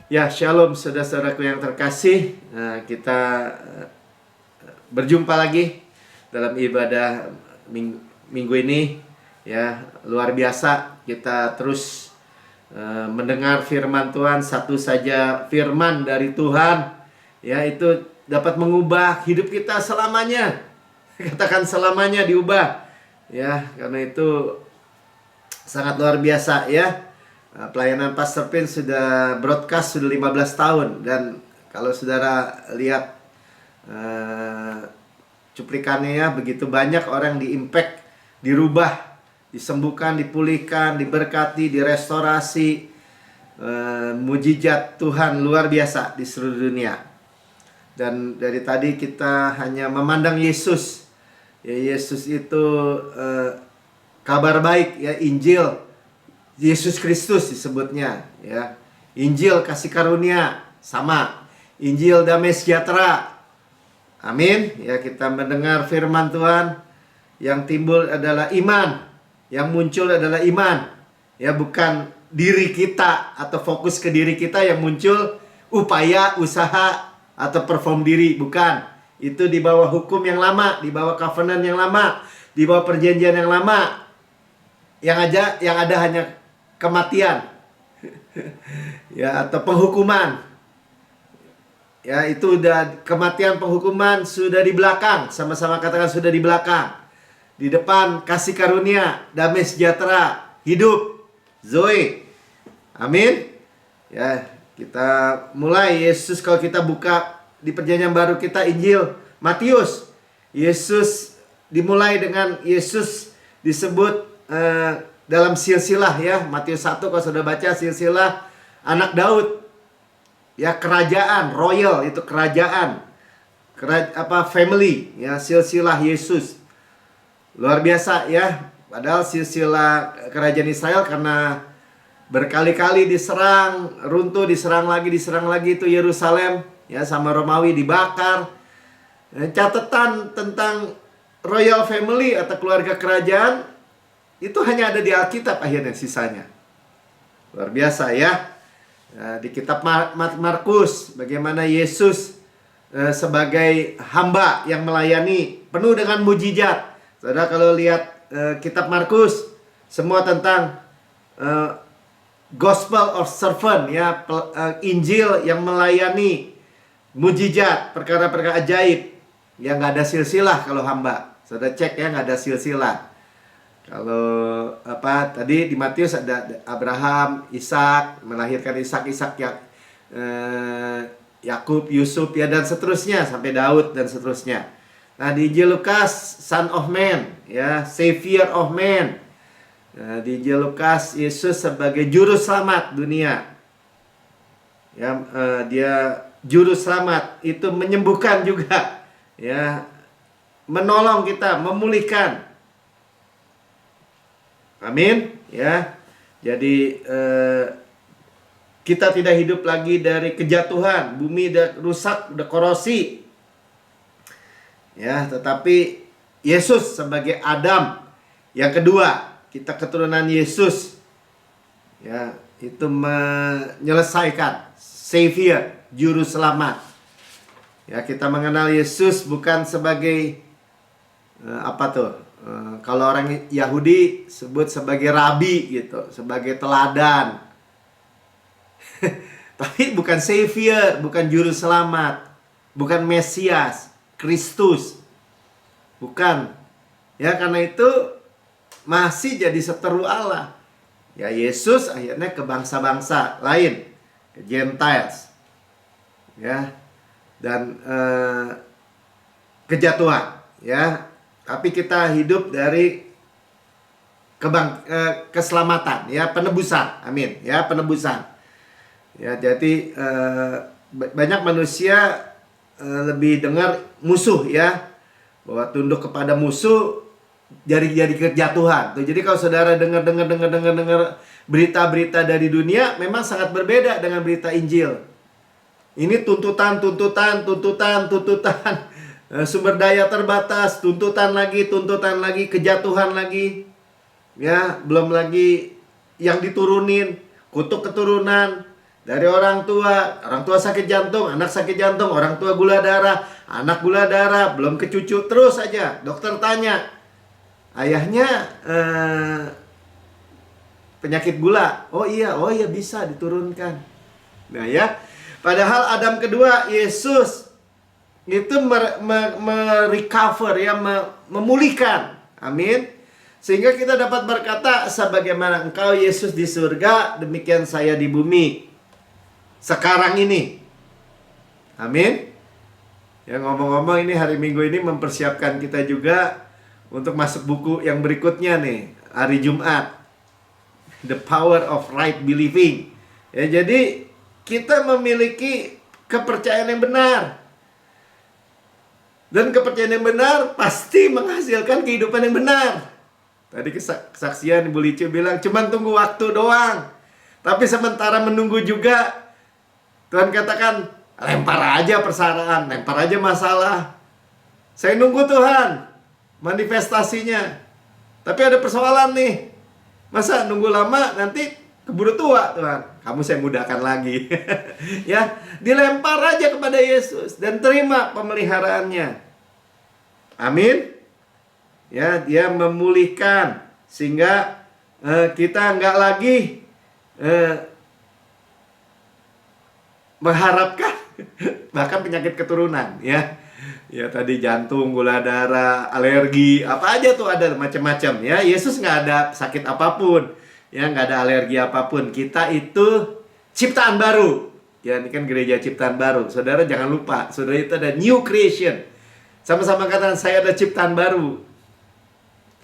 Ya, shalom saudara-saudaraku yang terkasih. Kita berjumpa lagi dalam ibadah minggu ini. Ya, luar biasa kita terus mendengar firman Tuhan. Satu saja firman dari Tuhan, ya, itu dapat mengubah hidup kita selamanya. Katakan selamanya diubah. Ya, karena itu sangat luar biasa ya. Pelayanan Pastor Pin sudah broadcast sudah 15 tahun. Dan kalau saudara lihat cuplikannya ya, begitu banyak orang di-impact, dirubah, disembuhkan, dipulihkan, diberkati, direstorasi. Mujizat Tuhan luar biasa di seluruh dunia. Dan dari tadi kita hanya memandang Yesus. Ya, Yesus itu kabar baik ya, Injil Yesus Kristus disebutnya ya. Injil kasih karunia sama, Injil damai sejahtera. Amin. Ya, kita mendengar firman Tuhan, yang timbul adalah iman, yang muncul adalah iman. Ya, bukan diri kita atau fokus ke diri kita yang muncul upaya, usaha atau perform diri, bukan. Itu di bawah hukum yang lama, di bawah covenant yang lama, di bawah perjanjian yang lama. Yang ada hanya kematian ya, atau penghukuman. Ya, itu udah kematian, penghukuman sudah di belakang. Sama-sama katakan sudah di belakang. Di depan kasih karunia, damai sejahtera, hidup, Zoe. Amin. Ya, kita mulai. Yesus, kalau kita buka di perjanjian baru kita Injil Matius, Yesus dimulai dengan Yesus disebut dalam silsilah ya, Matius 1 kalau sudah baca, silsilah anak Daud. Ya, kerajaan, royal itu kerajaan. Family ya, silsilah Yesus. Luar biasa ya. Padahal silsilah kerajaan Israel karena berkali-kali diserang, runtuh, diserang lagi itu Yerusalem ya, sama Romawi dibakar. Catatan tentang royal family atau keluarga kerajaan itu hanya ada di Alkitab akhirnya sisanya. Luar biasa ya. Di kitab Markus, bagaimana Yesus sebagai hamba yang melayani penuh dengan mujizat. Saudara kalau lihat kitab Markus, semua tentang Gospel of Servant ya, Injil yang melayani, mujizat, perkara-perkara ajaib. Ya, nggak ada silsilah kalau hamba. Saudara cek ya, nggak ada silsilah. Kalau tadi di Matius ada Abraham, Ishak, melahirkan Ishak yang Yakub, Yusuf ya, dan seterusnya sampai Daud dan seterusnya. Nah, di Injil Lukas, Son of Man ya, Savior of Man. Nah, di Injil Lukas, Yesus sebagai juru selamat dunia. Ya, dia juru selamat, itu menyembuhkan juga ya, menolong kita, memulihkan. Amin ya. Jadi kita tidak hidup lagi dari kejatuhan. Bumi udah rusak, udah korosi ya, tetapi Yesus sebagai Adam yang kedua, kita keturunan Yesus ya, itu menyelesaikan, Savior, juru selamat ya. Kita mengenal Yesus bukan sebagai kalau orang Yahudi sebut sebagai rabi gitu, sebagai teladan. Tapi bukan Savior, bukan juru selamat, bukan Mesias, Kristus. Bukan. Ya, karena itu masih jadi seteru Allah. Ya, Yesus akhirnya ke bangsa-bangsa lain, ke Gentiles. Ya. Dan kejatuhan, ya. Tapi kita hidup dari keselamatan ya, penebusan. Amin ya, penebusan ya. Jadi banyak manusia lebih dengar musuh ya, bahwa tunduk kepada musuh jadi kejatuhan tuh. Jadi kalau saudara dengar berita-berita dari dunia, memang sangat berbeda dengan berita Injil. Ini tuntutan. Sumber daya terbatas, tuntutan lagi, kejatuhan lagi. Ya, belum lagi yang diturunin, kutuk keturunan, Dari orang tua sakit jantung, anak sakit jantung, orang tua gula darah, anak gula darah, belum ke cucu, terus aja. Dokter tanya, ayahnya penyakit gula. Oh iya bisa diturunkan. Nah ya, padahal Adam kedua, Yesus itu merecover ya, memulihkan. Amin. Sehingga kita dapat berkata, sebagaimana engkau Yesus di surga, demikian saya di bumi sekarang ini. Amin. Ya, ngomong-ngomong, ini hari Minggu ini mempersiapkan kita juga untuk masuk buku yang berikutnya nih, hari Jumat, The Power of Right Believing. Ya, jadi kita memiliki kepercayaan yang benar. Dan kepercayaan yang benar pasti menghasilkan kehidupan yang benar. Tadi kesaksian Ibu Licu bilang, cuman tunggu waktu doang. Tapi sementara menunggu juga, Tuhan katakan, lempar aja persoalan, lempar aja masalah. Saya nunggu Tuhan manifestasinya. Tapi ada persoalan nih. Masa nunggu lama nanti keburu tua Tuhan. Kamu saya mudahkan lagi. Ya, dilempar aja kepada Yesus dan terima pemeliharaannya. Amin. Ya, dia memulihkan sehingga kita nggak lagi mengharapkan bahkan penyakit keturunan ya. Ya tadi jantung, gula darah, alergi, apa aja tuh ada macam-macam ya. Yesus nggak ada sakit apapun, ya nggak ada alergi apapun. Kita itu ciptaan baru. Ya ini kan gereja ciptaan baru. Saudara jangan lupa, saudara itu ada new creation. Sama-sama katakan, saya ada ciptaan baru.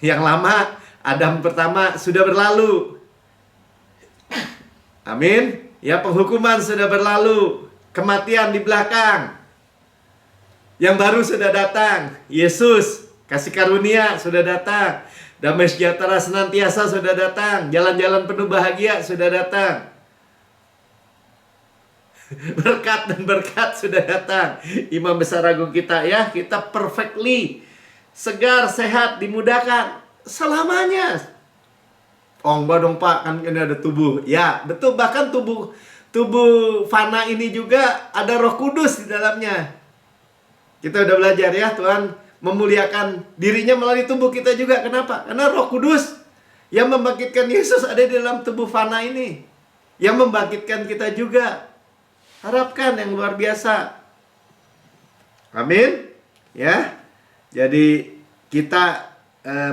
Yang lama, Adam pertama sudah berlalu. Amin. Ya, penghukuman sudah berlalu, kematian di belakang. Yang baru sudah datang, Yesus, kasih karunia sudah datang, damai sejahtera senantiasa sudah datang, jalan-jalan penuh bahagia sudah datang. Berkat dan berkat sudah datang. Imam besar agung kita ya, kita perfectly segar, sehat, dimudahkan selamanya. Enggak dong Pak, kan ini ada tubuh. Ya, betul, bahkan tubuh fana ini juga ada Roh Kudus di dalamnya. Kita udah belajar ya, Tuhan memuliakan dirinya melalui tubuh kita juga. Kenapa? Karena Roh Kudus yang membangkitkan Yesus ada di dalam tubuh fana ini, yang membangkitkan kita juga. Harapkan yang luar biasa. Amin. Ya. Jadi kita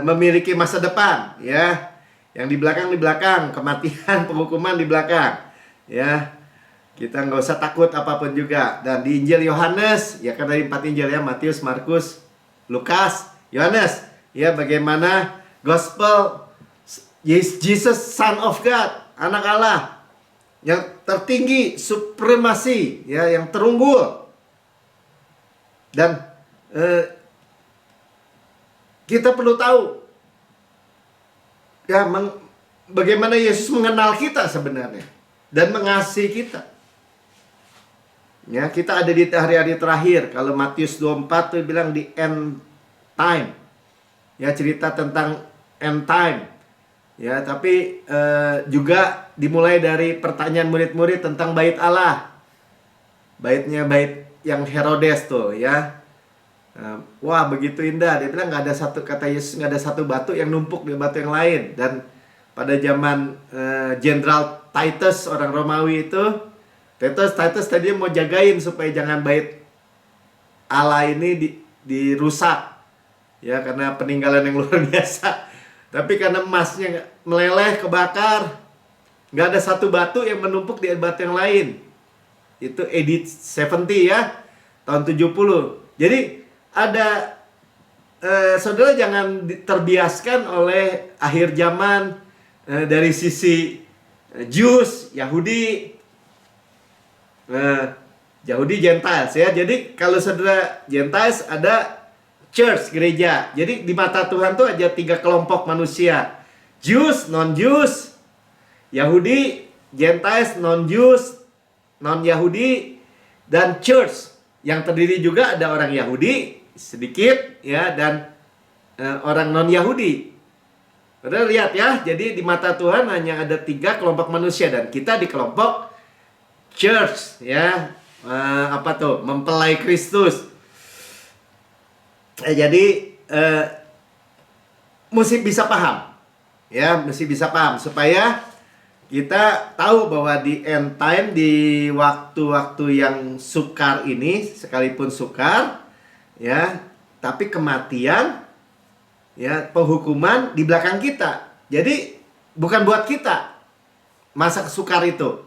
memiliki masa depan ya. Yang di belakang, kematian, penghukuman di belakang. Ya. Kita nggak usah takut apapun juga. Dan di Injil Yohanes, ya kan dari 4 Injil ya, Matius, Markus, Lukas, Yohanes, ya bagaimana gospel Jesus Son of God, anak Allah yang tertinggi, supremasi, ya, yang terunggul. Dan kita perlu tahu ya bagaimana Yesus mengenal kita sebenarnya dan mengasihi kita. Ya, kita ada di hari-hari terakhir. Kalau Matius 24 tuh bilang di end time. Ya, cerita tentang end time. Ya, tapi juga dimulai dari pertanyaan murid-murid tentang bait Allah. Baitnya bait yang Herodes tuh ya. Wah, begitu indah. Dia bilang nggak ada satu, kata Yesus, nggak ada satu batu yang numpuk di batu yang lain. Dan pada zaman Jenderal Titus, orang Romawi itu, Titus tadi mau jagain supaya jangan bait Allah ini dirusak. Ya, karena peninggalan yang luar biasa. Tapi karena emasnya meleleh, kebakar, nggak ada satu batu yang menumpuk di batu yang lain. Itu AD 70 ya, tahun 70. Jadi ada, saudara jangan terbiaskan oleh akhir zaman dari sisi Jews, Yahudi, Gentiles ya. Jadi kalau saudara Gentiles ada church, gereja. Jadi di mata Tuhan tuh ada 3 kelompok manusia. Jews, non-Jews, Yahudi, Gentiles, non-Jews, non-Yahudi, dan church yang terdiri juga ada orang Yahudi sedikit ya, dan orang non-Yahudi. Saudara lihat ya, jadi di mata Tuhan hanya ada 3 kelompok manusia dan kita di kelompok church, ya. Apa tuh? Mempelai Kristus. Jadi mesti bisa paham, ya, mesti bisa paham supaya kita tahu bahwa di end time, di waktu-waktu yang sukar ini, sekalipun sukar, ya, tapi kematian, ya, penghukuman di belakang kita. Jadi bukan buat kita masa sukar itu,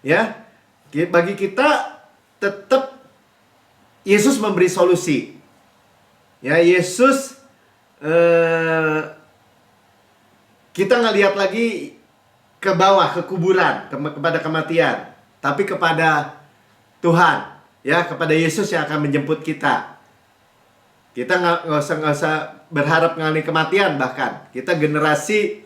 ya. Bagi kita tetap Yesus memberi solusi, ya. Yesus kita ngelihat lagi ke bawah, ke kuburan, kepada kematian, tapi kepada Tuhan, ya, kepada Yesus yang akan menjemput kita. Kita nggak usah berharap mengalami kematian, bahkan kita generasi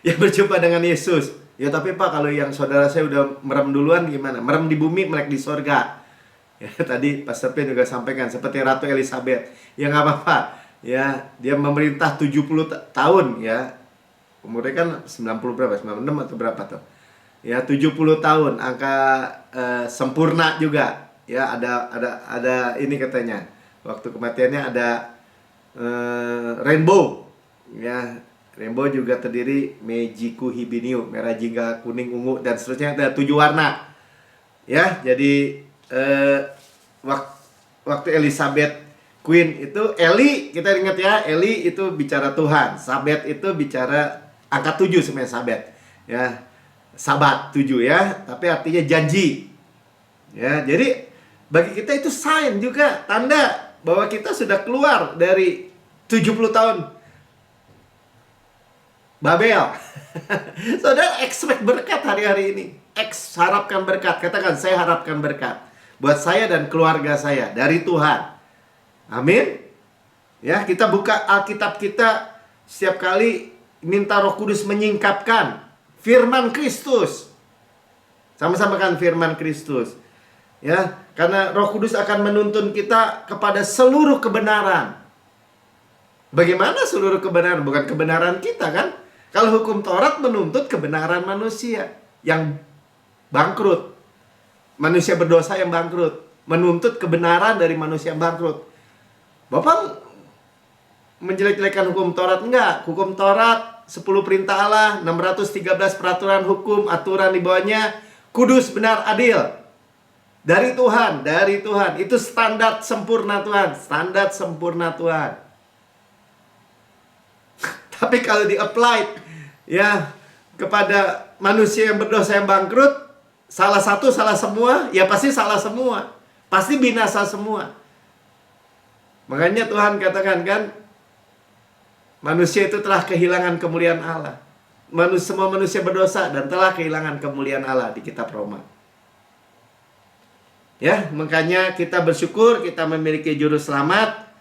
yang berjumpa dengan Yesus. Ya tapi Pak, kalau yang saudara saya udah merem duluan gimana? Merem di bumi, melek di sorga. Ya, tadi Pastor P juga sampaikan seperti Ratu Elizabeth. Ya nggak apa-apa. Ya, dia memerintah 70 tahun, ya. Umurnya kan 90 berapa? 96 atau berapa tuh? Ya, 70 tahun, angka sempurna juga. Ya, ada ini katanya. Waktu kematiannya ada rainbow. Ya, rainbow juga terdiri Mejiku Hibiniu, merah, jingga, kuning, ungu, dan seterusnya, ada 7 warna. Ya, jadi waktu Elizabeth Queen itu, Eli, kita ingat ya, Eli itu bicara Tuhan, Sabet itu bicara angka 7 sebenarnya, Sabet, ya, Sabat 7, ya, tapi artinya janji, ya. Jadi bagi kita itu sign juga, tanda bahwa kita sudah keluar dari 70 tahun Babel. Saudara expect berkat hari-hari ini, harapkan berkat. Katakan, saya harapkan berkat buat saya dan keluarga saya dari Tuhan. Amin. Ya, kita buka Alkitab kita setiap kali, minta Roh Kudus menyingkapkan firman Kristus. Sama-sama kan firman Kristus. Ya, karena Roh Kudus akan menuntun kita kepada seluruh kebenaran. Bagaimana seluruh kebenaran? Bukan kebenaran kita kan? Kalau hukum Taurat menuntut kebenaran manusia yang bangkrut. Manusia berdosa yang bangkrut. Menuntut kebenaran dari manusia yang bangkrut. Bapak menjelek-jelekan hukum Taurat? Enggak. Hukum Taurat 10 perintah Allah, 613 peraturan hukum, aturan di bawahnya, kudus, benar, adil. Dari Tuhan, dari Tuhan. Itu standar sempurna Tuhan, standar sempurna Tuhan. Tapi kalau di-applied, ya, kepada manusia yang berdosa yang bangkrut, salah satu, salah semua, ya pasti salah semua. Pasti binasa semua. Makanya Tuhan katakan kan, manusia itu telah kehilangan kemuliaan Allah. Semua manusia berdosa dan telah kehilangan kemuliaan Allah di kitab Roma. Ya, makanya kita bersyukur kita memiliki juru selamat.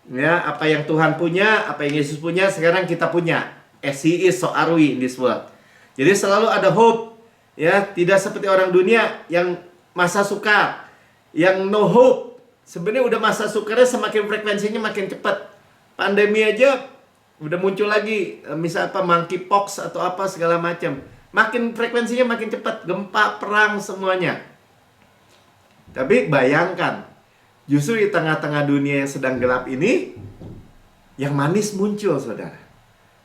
Ya, apa yang Tuhan punya, apa yang Yesus punya, sekarang kita punya. As He is, so are we in this world. Jadi selalu ada hope. Ya, tidak seperti orang dunia yang masa sukar, yang no hope. Sebenarnya udah masa sukarnya semakin frekuensinya makin cepat. Pandemi aja udah muncul lagi, misal apa, monkeypox atau apa segala macam. Makin frekuensinya makin cepat, gempa, perang, semuanya. Tapi bayangkan, justru di tengah-tengah dunia yang sedang gelap ini, yang manis muncul, saudara.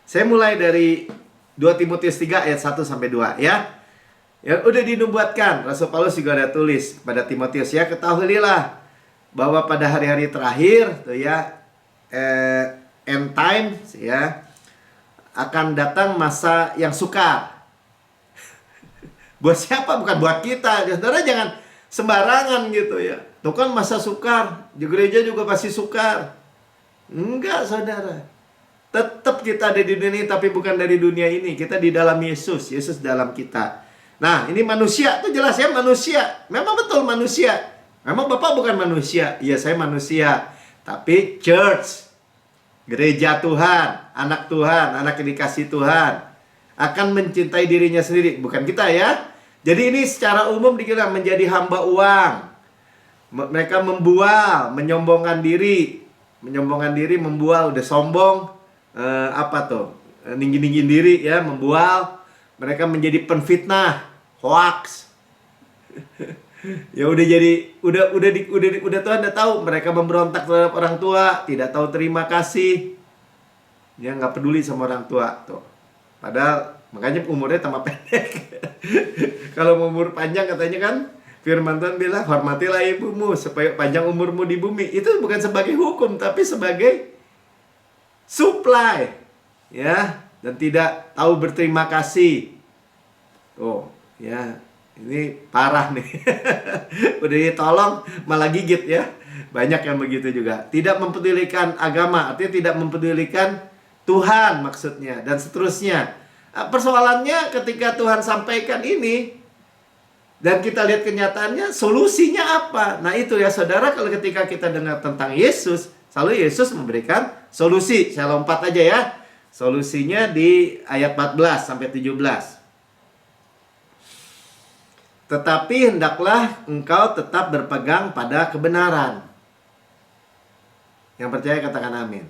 Saya mulai dari 2 Timotius 3 ayat 1 sampai 2, ya. Ya udah dinubuatkan, Rasul Paulus juga ada tulis kepada Timotius, ya, ketahuilah bahwa pada hari-hari terakhir tuh, ya, end time, ya, akan datang masa yang sukar. Buat siapa? Bukan buat kita. Saudara jangan sembarangan gitu, ya. Tuh kan masa sukar, di gereja juga pasti sukar. Enggak, saudara. Tetap kita ada di dunia ini, tapi bukan dari dunia ini. Kita di dalam Yesus, Yesus dalam kita. Nah, ini manusia, itu jelas ya, manusia. Memang betul manusia. Memang Bapak bukan manusia. Iya, saya manusia. Tapi church, gereja Tuhan, anak yang dikasih Tuhan, akan mencintai dirinya sendiri. Bukan kita, ya. Jadi ini secara umum dikira menjadi hamba uang. Mereka membual, menyombongkan diri. Menyombongkan diri, membual, udah sombong. Apa tuh? Ninggi-ninggin diri, ya, membual. Mereka menjadi penfitnah, hoax. Ya udah jadi udah Tuhan udah tahu mereka memberontak terhadap orang tua, tidak tahu terima kasih. Dia nggak peduli sama orang tua tuh. Padahal makanya umurnya tambah pendek. Kalau umur panjang katanya kan firman Tuhan bilang hormatilah ibumu supaya panjang umurmu di bumi. Itu bukan sebagai hukum tapi sebagai supply, ya, dan tidak tahu berterima kasih. Oh, ya. Ini parah nih. Udah ditolong malah gigit ya. Banyak yang begitu juga. Tidak mempedulikan agama, artinya tidak mempedulikan Tuhan maksudnya, dan seterusnya. Persoalannya ketika Tuhan sampaikan ini dan kita lihat kenyataannya, solusinya apa? Nah itu ya saudara, kalau ketika kita dengar tentang Yesus, selalu Yesus memberikan solusi. Saya lompat aja ya. Solusinya di ayat 14 sampai 17. Tetapi hendaklah engkau tetap berpegang pada kebenaran. Yang percaya katakan amin.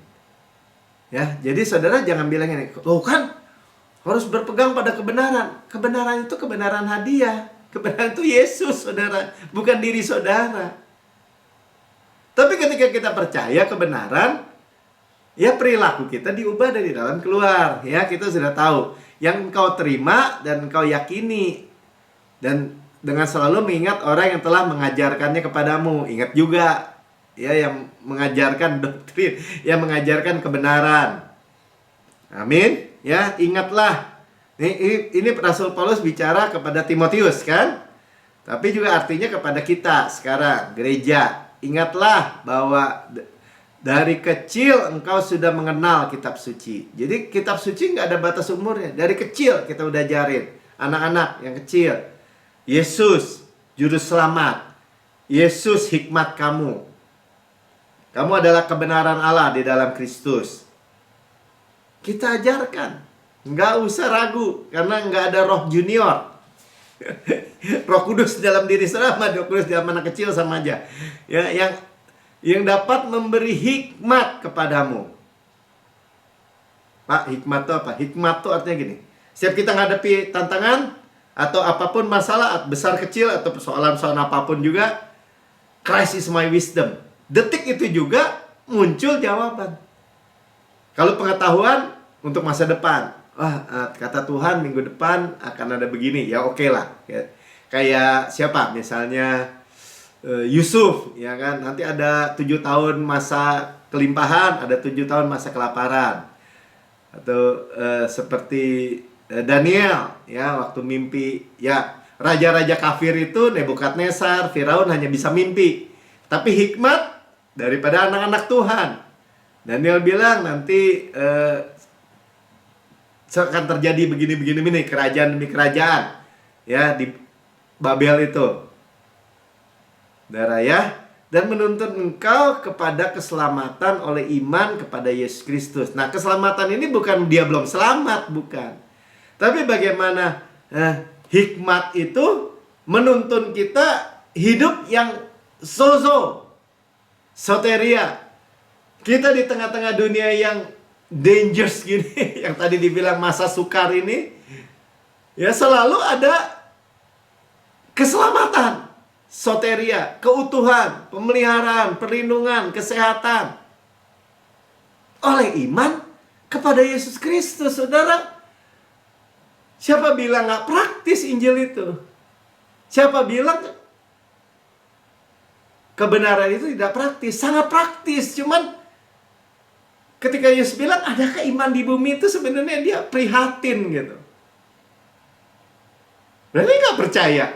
Ya, jadi saudara jangan bilang ini, loh kan harus berpegang pada kebenaran. Kebenaran itu kebenaran hadiah. Kebenaran itu Yesus, saudara, bukan diri saudara. Tapi ketika kita percaya kebenaran, ya perilaku kita diubah dari dalam keluar. Ya, kita sudah tahu yang engkau terima dan engkau yakini, dan dengan selalu mengingat orang yang telah mengajarkannya kepadamu. Ingat juga ya, yang mengajarkan doktrin, yang mengajarkan kebenaran. Amin. Ya, ingatlah. Ini Rasul Paulus bicara kepada Timotius kan? Tapi juga artinya kepada kita sekarang, gereja. Ingatlah bahwa dari kecil engkau sudah mengenal kitab suci. Jadi kitab suci nggak ada batas umurnya. Dari kecil kita udah ajarin anak-anak yang kecil. Yesus juru selamat. Yesus hikmat kamu. Kamu adalah kebenaran Allah di dalam Kristus. Kita ajarkan. Nggak usah ragu, karena nggak ada roh junior. Roh Kudus dalam diri sama, Roh Kudus dalam anak kecil sama aja. Ya, yang dapat memberi hikmat kepadamu. Pak, hikmat itu apa? Hikmat itu artinya gini. Setiap kita menghadapi tantangan atau apapun masalah, besar kecil atau persoalan-persoalan apapun juga, Christ is my wisdom. Detik itu juga muncul jawaban. Kalau pengetahuan untuk masa depan, kata Tuhan minggu depan akan ada begini, ya oke lah. Kayak siapa? Misalnya Yusuf, ya kan? Nanti ada 7 tahun masa kelimpahan, ada 7 tahun masa kelaparan. Atau seperti Daniel, ya, waktu mimpi, ya, raja-raja kafir itu Nebukadnezar, Firaun hanya bisa mimpi. Tapi hikmat daripada anak-anak Tuhan. Daniel bilang nanti akan terjadi begini, kerajaan demi kerajaan, ya, di Babel itu. Saudara ya, dan menuntun engkau kepada keselamatan oleh iman kepada Yesus Kristus. Nah, keselamatan ini bukan dia belum selamat, bukan. Tapi bagaimana hikmat itu menuntun kita hidup yang soteria. Kita di tengah-tengah dunia yang dangerous gini, yang tadi dibilang masa sukar ini, ya selalu ada keselamatan, soteria, keutuhan, pemeliharaan, perlindungan, kesehatan oleh iman kepada Yesus Kristus, saudara. Siapa bilang nggak praktis Injil itu? Siapa bilang kebenaran itu tidak praktis? Sangat praktis. Cuman ketika Yesus bilang adakah iman di bumi itu, sebenarnya dia prihatin gitu. Berarti nggak percaya.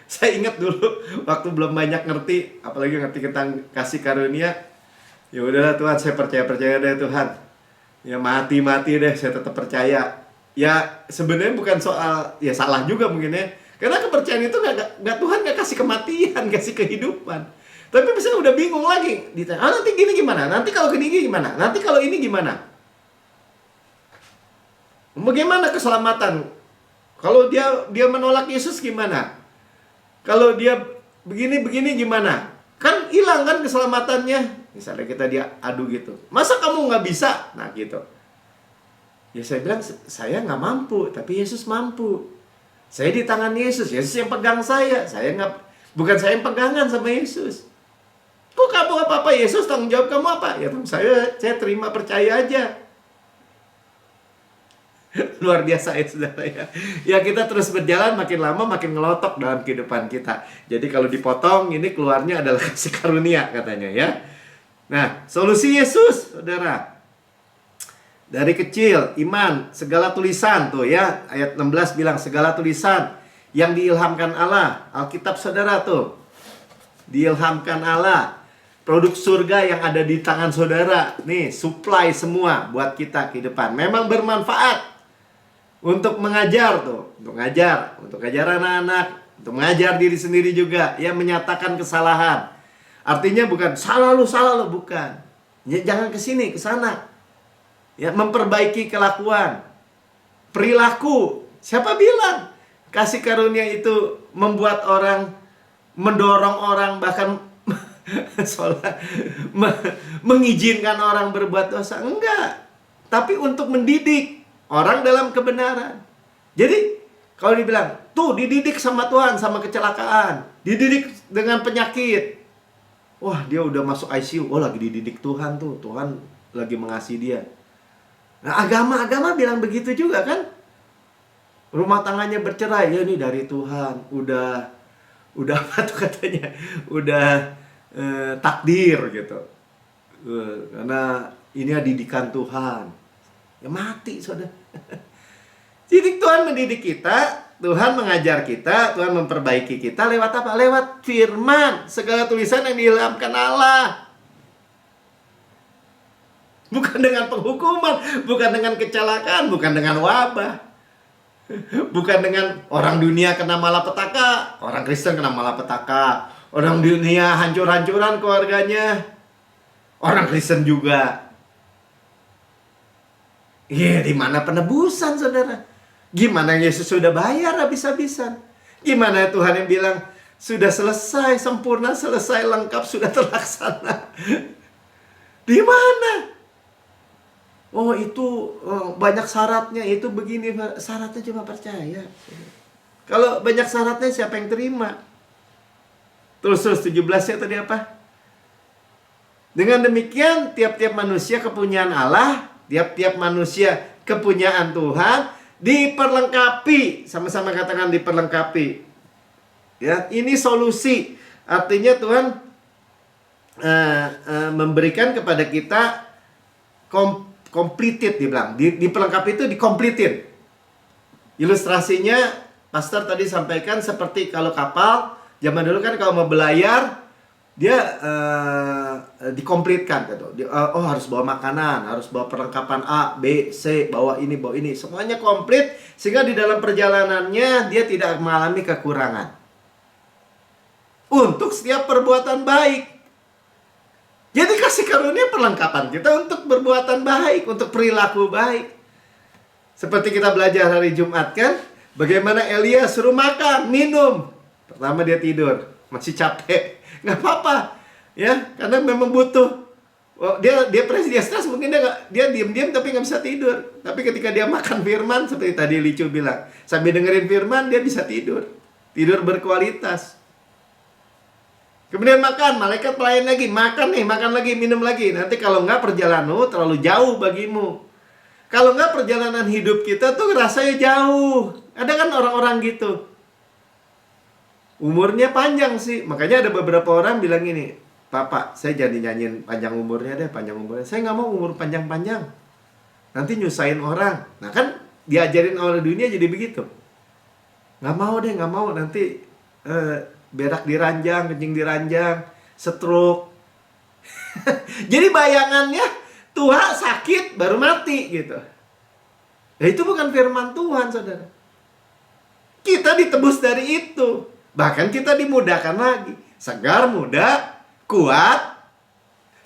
Saya ingat dulu waktu belum banyak ngerti, apalagi ngerti tentang kasih karunia. Ya udahlah Tuhan, saya percaya deh Tuhan. Ya mati deh, saya tetap percaya. Ya sebenarnya bukan soal, ya salah juga mungkin ya. Karena kepercayaan itu nggak Tuhan nggak kasih kematian, kasih kehidupan. Tapi misalnya udah bingung lagi, ditanya, nanti gini gimana? Nanti kalau gini gimana? Nanti kalau ini gimana? Bagaimana keselamatan? Kalau dia menolak Yesus gimana? Kalau dia begini gimana? Kan hilang kan keselamatannya. Misalnya kita dia adu gitu. Masa kamu nggak bisa? Nah gitu. Ya saya bilang, saya nggak mampu, tapi Yesus mampu. Saya di tangan Yesus. Yesus yang pegang saya. Bukan saya yang pegangan sama Yesus. Kok kamu apa-apa? Yesus tanggung jawab kamu apa? Ya saya terima, percaya aja. Luar biasa ya saudara ya. Ya kita terus berjalan, makin lama makin ngelotok dalam kehidupan kita. Jadi kalau dipotong, ini keluarnya adalah kasih karunia katanya ya. Nah, solusi Yesus saudara. Dari kecil, iman, segala tulisan tuh ya. Ayat 16 bilang segala tulisan yang diilhamkan Allah. Alkitab saudara tuh. Diilhamkan Allah. Produk surga yang ada di tangan saudara. Nih, supply semua buat kita kehidupan. Memang bermanfaat. Untuk mengajar tuh, untuk ngajar anak-anak, untuk mengajar diri sendiri juga, ya menyatakan kesalahan. Artinya bukan salah lu, bukan. Ya, jangan ke sini, ke sana. Ya, memperbaiki kelakuan, perilaku. Siapa bilang kasih karunia itu membuat orang, mendorong orang, bahkan mengizinkan orang berbuat dosa? Enggak. Tapi untuk mendidik orang dalam kebenaran. Jadi kalau dibilang, tuh dididik sama Tuhan, sama kecelakaan, dididik dengan penyakit. Wah, dia udah masuk ICU. Oh, lagi dididik Tuhan tuh. Tuhan lagi mengasihi dia. Nah, agama bilang begitu juga kan? Rumah tangganya bercerai, ya ini dari Tuhan. Udah apa tuh katanya? Udah takdir gitu. Karena ini didikan Tuhan. Ya mati saudara. Jadi Tuhan mendidik kita, Tuhan mengajar kita, Tuhan memperbaiki kita lewat apa? Lewat firman, segala tulisan yang diilhamkan Allah. Bukan dengan penghukuman, bukan dengan kecelakaan, bukan dengan wabah. Bukan dengan orang dunia kena malapetaka, orang Kristen kena malapetaka, orang dunia hancur-hancuran keluarganya, orang Kristen juga. Di mana penebusan saudara? Gimana Yesus sudah bayar habis-habisan? Gimana Tuhan yang bilang sudah selesai, sempurna, selesai, lengkap, sudah terlaksana? Di mana? Oh itu banyak syaratnya, itu begini, syaratnya cuma percaya. Kalau banyak syaratnya siapa yang terima? Terus 17-nya tadi apa? Dengan demikian tiap-tiap manusia kepunyaan Allah, tiap-tiap manusia kepunyaan Tuhan diperlengkapi. Sama-sama katakan diperlengkapi. Ya, ini solusi. Artinya Tuhan memberikan kepada kita completed, dibilang. Diperlengkapi itu dikompletin. Ilustrasinya Pastor tadi sampaikan seperti kalau kapal zaman dulu kan kalau mau belayar dia dikomplitkan gitu. Oh harus bawa makanan, harus bawa perlengkapan A, B, C, bawa ini, semuanya komplit sehingga di dalam perjalanannya dia tidak mengalami kekurangan. Untuk setiap perbuatan baik. Jadi kasih karunia perlengkapan kita untuk perbuatan baik, untuk perilaku baik. Seperti kita belajar hari Jumat kan, bagaimana Elia suruh makan, minum. Pertama dia tidur, masih capek. Nggak apa-apa ya, karena memang butuh. Dia stres, mungkin dia diam-diam tapi nggak bisa tidur. Tapi ketika dia makan firman, seperti tadi Licu bilang, sambil dengerin firman dia bisa tidur berkualitas. Kemudian makan, malaikat pelayan lagi, makan lagi, minum lagi. Nanti kalau nggak perjalanan terlalu jauh bagimu. Kalau nggak perjalanan hidup kita tuh rasanya jauh. Ada kan orang-orang gitu. Umurnya panjang sih. Makanya ada beberapa orang bilang gini, Pak, saya jadi nyanyiin panjang umurnya deh, panjang umurnya. Saya nggak mau umur panjang-panjang. Nanti nyusahin orang. Nah kan diajarin oleh dunia jadi begitu. Nggak mau nanti berak diranjang, kencing diranjang, stroke. Jadi bayangannya tua, sakit, baru mati gitu. Ya itu bukan firman Tuhan, saudara. Kita ditebus dari itu. Bahkan kita dimudahkan lagi. Segar, muda, kuat.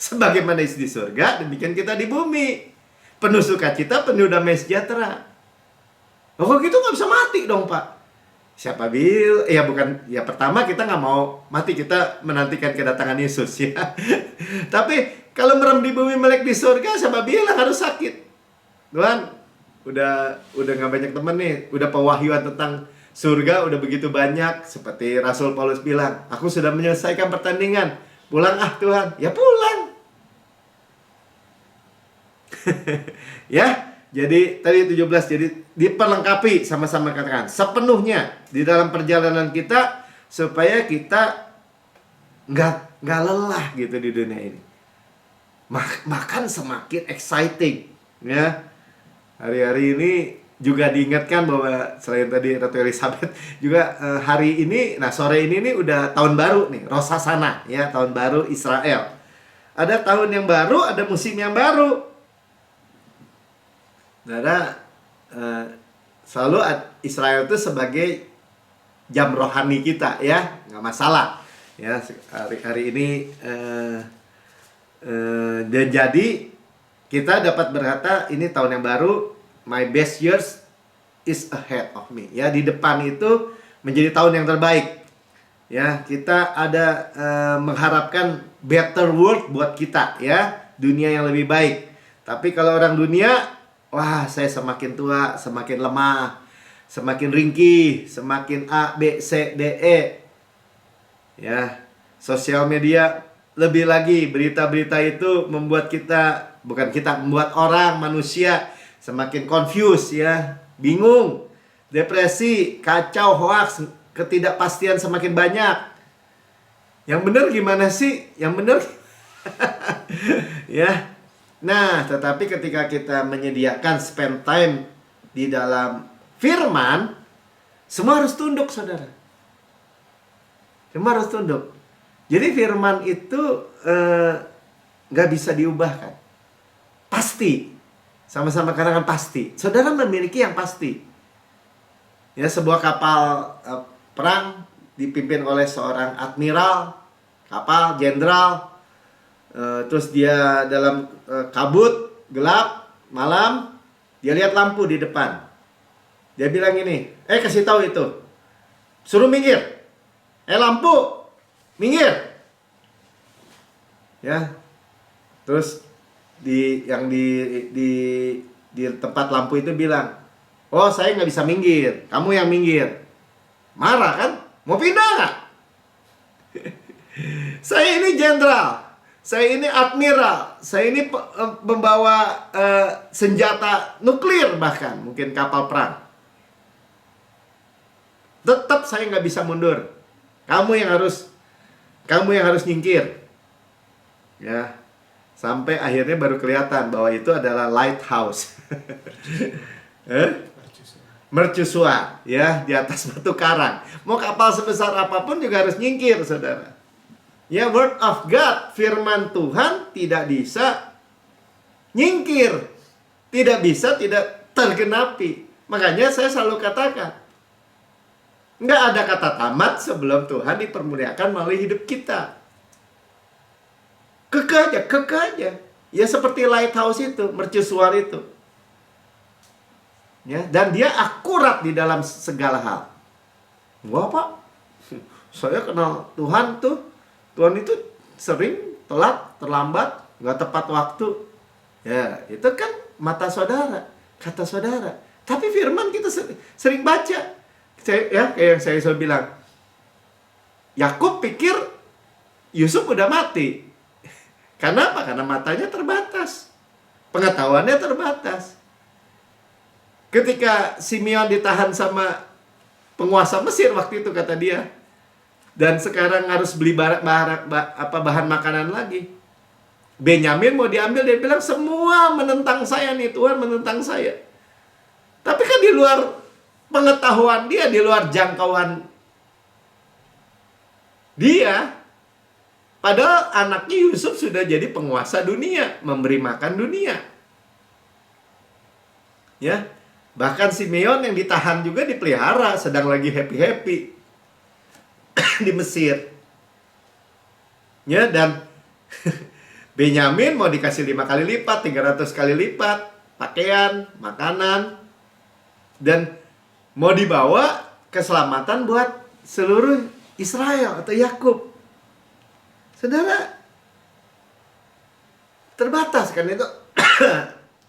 Sebagaimana di surga, demikian kita di bumi. Penuh sukacita, penuh damai sejahtera. Kalau gitu nggak bisa mati dong, Pak. Siapa bil? Ya pertama kita nggak mau mati, kita menantikan kedatangan Yesus ya. Tapi kalau merem di bumi melek di surga, siapa bilang harus sakit? Tuhan, udah nggak banyak temen nih, udah pewahyuan tentang Surga udah begitu banyak, seperti Rasul Paulus bilang, aku sudah menyelesaikan pertandingan. Pulang Tuhan. Ya pulang. Ya, jadi tadi 17, jadi diperlengkapi, sama-sama katakan sepenuhnya di dalam perjalanan kita, supaya kita nggak lelah gitu di dunia ini. Bahkan semakin exciting, ya. Hari-hari ini juga diingatkan bahwa selain tadi Ratu Elizabeth juga hari ini, nah sore ini nih udah tahun baru nih, Rosh Hashanah, ya, tahun baru Israel. Ada tahun yang baru, ada musim yang baru. Karena selalu Israel itu sebagai jam rohani kita, ya, nggak masalah. Ya, hari ini dan jadi kita dapat berkata ini tahun yang baru, my best years is ahead of me. Ya, di depan itu menjadi tahun yang terbaik. Ya, kita ada mengharapkan better world buat kita, ya, dunia yang lebih baik. Tapi kalau orang dunia, wah, saya semakin tua, semakin lemah, semakin ringkih, semakin A, B, C, D, E. Ya, sosial media, lebih lagi berita-berita itu membuat kita, membuat orang, manusia semakin confused, ya, bingung, depresi, kacau, hoax, ketidakpastian semakin banyak. Yang benar gimana sih? Yang benar ya. Nah, tetapi ketika kita menyediakan spend time di dalam firman, semua harus tunduk, saudara. Semua harus tunduk. Jadi firman itu nggak bisa diubahkan. Pasti. Sama-sama katakan pasti. Saudara memiliki yang pasti. Ya, sebuah kapal perang dipimpin oleh seorang admiral, kapal jenderal. Terus dia dalam kabut, gelap, malam, dia lihat lampu di depan. Dia bilang ini, kasih tahu itu, suruh minggir. Lampu, minggir. Ya, terus di tempat lampu itu bilang, oh, saya nggak bisa minggir, kamu yang minggir. Marah kan? Mau pindah nggak? Saya ini jenderal, saya ini admiral, saya ini membawa senjata nuklir, bahkan mungkin kapal perang. Tetap saya nggak bisa mundur. Kamu yang harus nyingkir. Ya. Sampai akhirnya baru kelihatan bahwa itu adalah lighthouse. Mercusuar, ya, di atas batu karang. Mau kapal sebesar apapun juga harus nyingkir, saudara. Ya, word of God, firman Tuhan tidak bisa nyingkir. Tidak bisa tidak tergenapi. Makanya saya selalu katakan, nggak ada kata tamat sebelum Tuhan dipermuliakan melalui hidup kita. Kekeh aja. Ya, seperti lighthouse itu, mercusuar itu. Ya, dan dia akurat di dalam segala hal. Wah, Pak, saya kenal Tuhan tuh. Tuhan itu sering telat, terlambat, nggak tepat waktu. Ya, itu kan mata saudara, kata saudara. Tapi firman kita sering baca. Kayak yang saya selalu bilang, Yakub pikir Yusuf udah mati. Karena apa? Karena matanya terbatas, pengetahuannya terbatas. Ketika Simeon ditahan sama penguasa Mesir waktu itu, kata dia, dan sekarang harus beli bahan makanan lagi. Benyamin mau diambil, dia bilang semua menentang saya nih, Tuhan menentang saya. Tapi kan di luar pengetahuan dia, di luar jangkauan dia. Padahal anaknya Yusuf sudah jadi penguasa dunia, memberi makan dunia. Ya, bahkan Simeon yang ditahan juga dipelihara, sedang lagi happy-happy di Mesir. Ya, dan Benyamin mau dikasih 5 kali lipat, 300 kali lipat, pakaian, makanan, dan mau dibawa keselamatan buat seluruh Israel atau Yakub. Saudara, terbatas kan itu.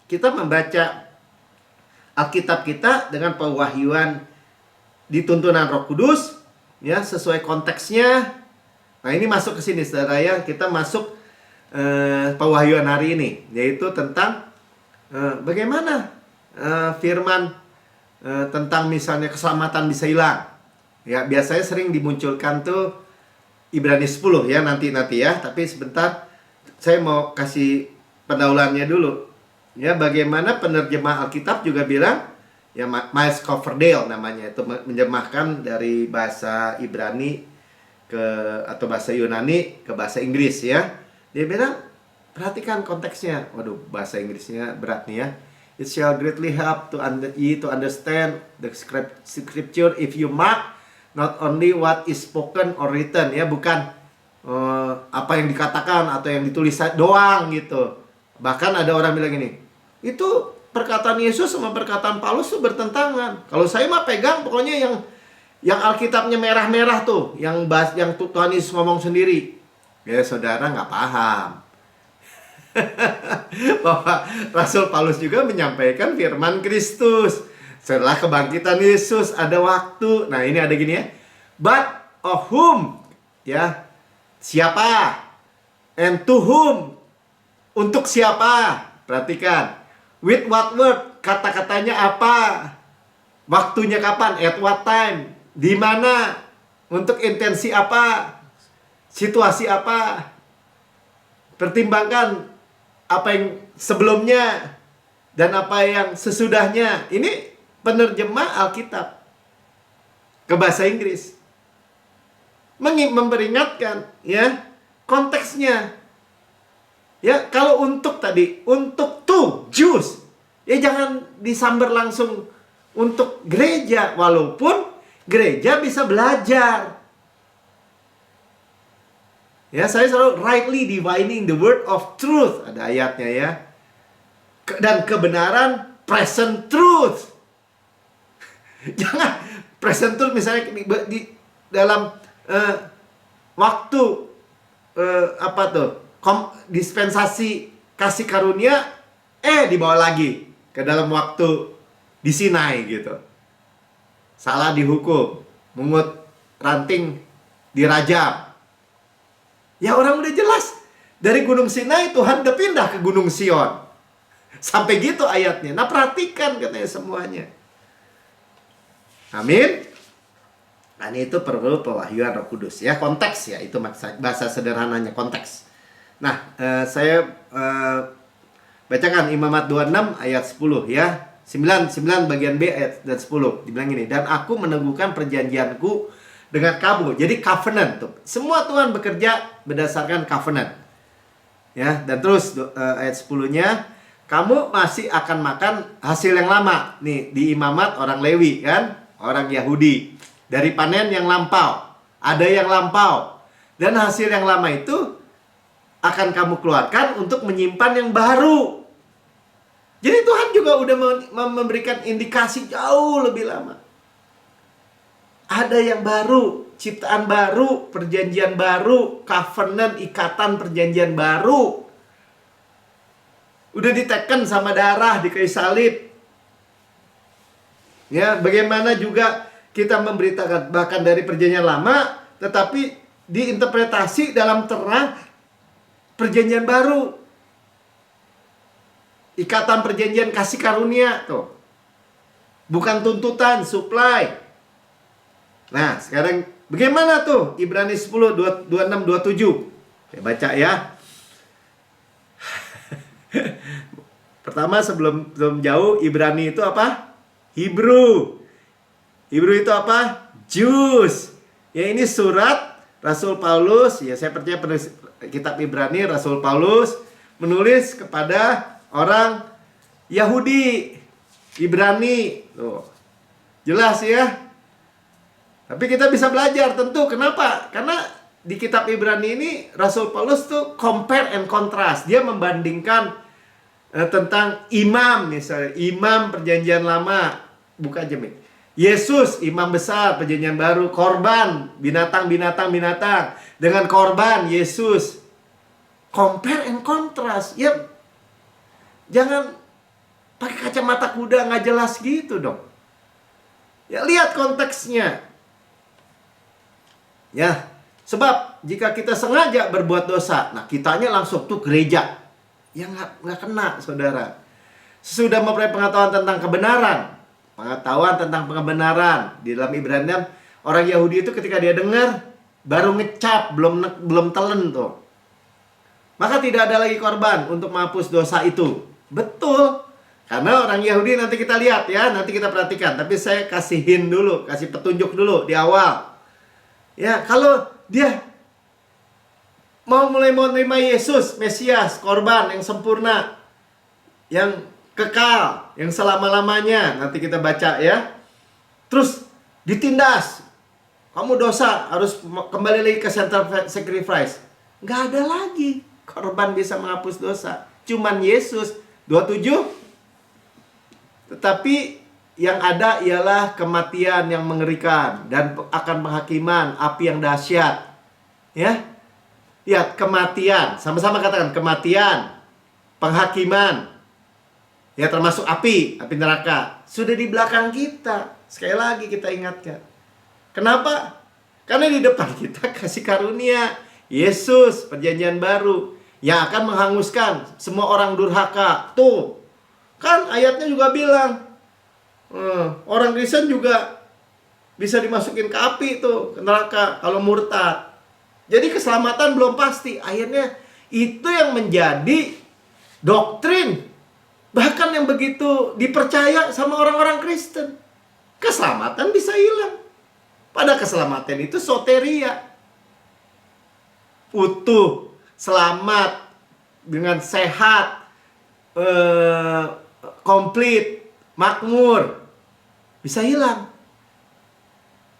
Kita membaca Alkitab kita dengan pewahyuan di tuntunan Roh Kudus, ya, sesuai konteksnya. Nah, ini masuk ke sini, saudara ya. Kita masuk pewahyuan hari ini, yaitu tentang bagaimana firman tentang misalnya keselamatan bisa hilang. Ya, biasanya sering dimunculkan tuh Ibrani 10 ya, nanti ya. Tapi sebentar, saya mau kasih pendahuluannya dulu. Ya, bagaimana penerjemah Alkitab juga bilang, ya, Miles Coverdale namanya, itu menerjemahkan dari bahasa Ibrani atau bahasa Yunani ke bahasa Inggris ya. Dia bilang, perhatikan konteksnya. Waduh, bahasa Inggrisnya berat nih ya. It shall greatly help ye to understand the scripture if you mark not only what is spoken or written, ya, bukan apa yang dikatakan atau yang ditulis doang gitu. Bahkan ada orang bilang gini, itu perkataan Yesus sama perkataan Paulus tuh bertentangan. Kalau saya mah pegang pokoknya yang Alkitabnya merah-merah tuh, yang Tuhan Yesus ngomong sendiri. Ya, saudara nggak paham bahwa Rasul Paulus juga menyampaikan firman Kristus. Setelah kebangkitan Yesus ada waktu. Nah, ini ada gini ya. But of whom, ya, siapa? And to whom, untuk siapa? Perhatikan. With what word, kata-katanya apa? Waktunya kapan? At what time? Di mana? Untuk intensi apa? Situasi apa? Pertimbangkan apa yang sebelumnya dan apa yang sesudahnya. Ini penerjemah Alkitab ke bahasa Inggris. Memperingatkan, ya, konteksnya. Ya, kalau untuk tadi, untuk Jews, ya jangan disambar langsung untuk gereja, walaupun gereja bisa belajar. Ya, saya selalu rightly dividing the word of truth, ada ayatnya ya. Dan kebenaran present truth. Jangan present truth misalnya di dalam waktu apa tuh? Dispensasi kasih karunia dibawa lagi ke dalam waktu di Sinai gitu. Salah dihukum, mungut ranting dirajam. Ya, orang udah jelas dari Gunung Sinai Tuhan udah pindah ke Gunung Sion. Sampai gitu ayatnya. Nah, perhatikan katanya semuanya. Amin. Dan itu perlu pewahyuan Roh Kudus ya, konteks ya, itu bahasa sederhananya, konteks. Nah, saya bacakan Imamat 26 ayat 10 ya. 9 bagian B ayat dan 10 dibilang gini, dan aku meneguhkan perjanjianku dengan kamu. Jadi covenant tuh. Semua Tuhan bekerja berdasarkan covenant. Ya, dan terus ayat 10-nya, kamu masih akan makan hasil yang lama. Nih, di Imamat orang Lewi kan, orang Yahudi. Dari panen yang lampau, ada yang lampau. Dan hasil yang lama itu akan kamu keluarkan untuk menyimpan yang baru. Jadi Tuhan juga udah memberikan indikasi jauh lebih lama. Ada yang baru, ciptaan baru, perjanjian baru, covenant, ikatan perjanjian baru. Udah diteken sama darah di kayu salib. Ya, bagaimana juga kita memberitakan bahkan dari perjanjian lama, tetapi diinterpretasi dalam terang perjanjian baru. Ikatan perjanjian kasih karunia tuh. Bukan tuntutan, supply. Nah, sekarang bagaimana tuh? Ibrani 10, 26, 27. Saya baca ya. Pertama sebelum jauh, Ibrani itu apa? Hebrew. Hebrew itu apa? Jews. Ya, ini surat Rasul Paulus. Ya, saya percaya kitab Ibrani Rasul Paulus menulis kepada orang Yahudi. Ibrani. Tuh. Jelas ya. Tapi kita bisa belajar tentu. Kenapa? Karena di kitab Ibrani ini Rasul Paulus tuh compare and contrast. Dia membandingkan tentang imam misalnya. Imam perjanjian lama. Buka aja, Mik. Yesus imam besar perjanjian baru, korban binatang dengan korban Yesus, compare and contrast ya. Jangan pakai kacamata kuda nggak jelas gitu dong. Ya, lihat konteksnya. Ya, sebab jika kita sengaja berbuat dosa, nah kitanya langsung tuh gereja. Ya nggak kena, saudara. Sesudah memperoleh pengetahuan tentang kebenaran, di dalam Ibrani, orang Yahudi itu ketika dia dengar baru ngecap, belum telen tuh. Maka tidak ada lagi korban untuk menghapus dosa itu. Betul. Karena orang Yahudi nanti kita lihat ya, nanti kita perhatikan. Tapi saya kasihin dulu, kasih petunjuk dulu di awal. Ya, kalau dia mau menerima Yesus, Mesias, korban yang sempurna, yang kekal, yang selama-lamanya, nanti kita baca ya. Terus ditindas, kamu dosa, harus kembali lagi ke center sacrifice. Nggak ada lagi korban bisa menghapus dosa. Cuman Yesus, 27. Tetapi yang ada ialah kematian yang mengerikan dan akan penghakiman api yang dahsyat. Ya. Lihat, kematian, sama-sama katakan kematian, penghakiman. Ya, termasuk api neraka. Sudah di belakang kita. Sekali lagi kita ingatkan. Kenapa? Karena di depan kita kasih karunia Yesus, perjanjian baru, yang akan menghanguskan semua orang durhaka. Tuh, kan ayatnya juga bilang, orang Kristen juga bisa dimasukin ke api tuh, ke neraka kalau murtad. Jadi keselamatan belum pasti. Akhirnya itu yang menjadi doktrin, bahkan yang begitu dipercaya sama orang-orang Kristen. Keselamatan bisa hilang. Pada keselamatan itu soteria, utuh, selamat, dengan sehat, komplit, makmur, bisa hilang.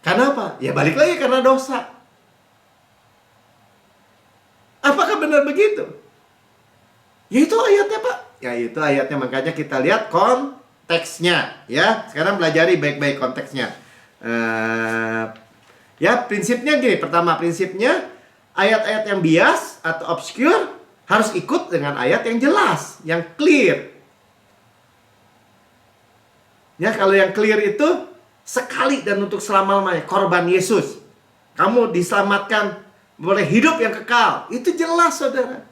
Karena apa? Ya balik lagi, karena dosa. Apakah benar begitu? Ya itu ayatnya, Pak. Ya itu ayatnya, makanya kita lihat konteksnya. Ya, sekarang pelajari baik-baik konteksnya. Ya, prinsipnya gini. Pertama, prinsipnya ayat-ayat yang bias atau obscure harus ikut dengan ayat yang jelas, yang clear. Ya, kalau yang clear itu sekali dan untuk selama-lamanya, korban Yesus. Kamu diselamatkan, boleh hidup yang kekal. Itu jelas, saudara.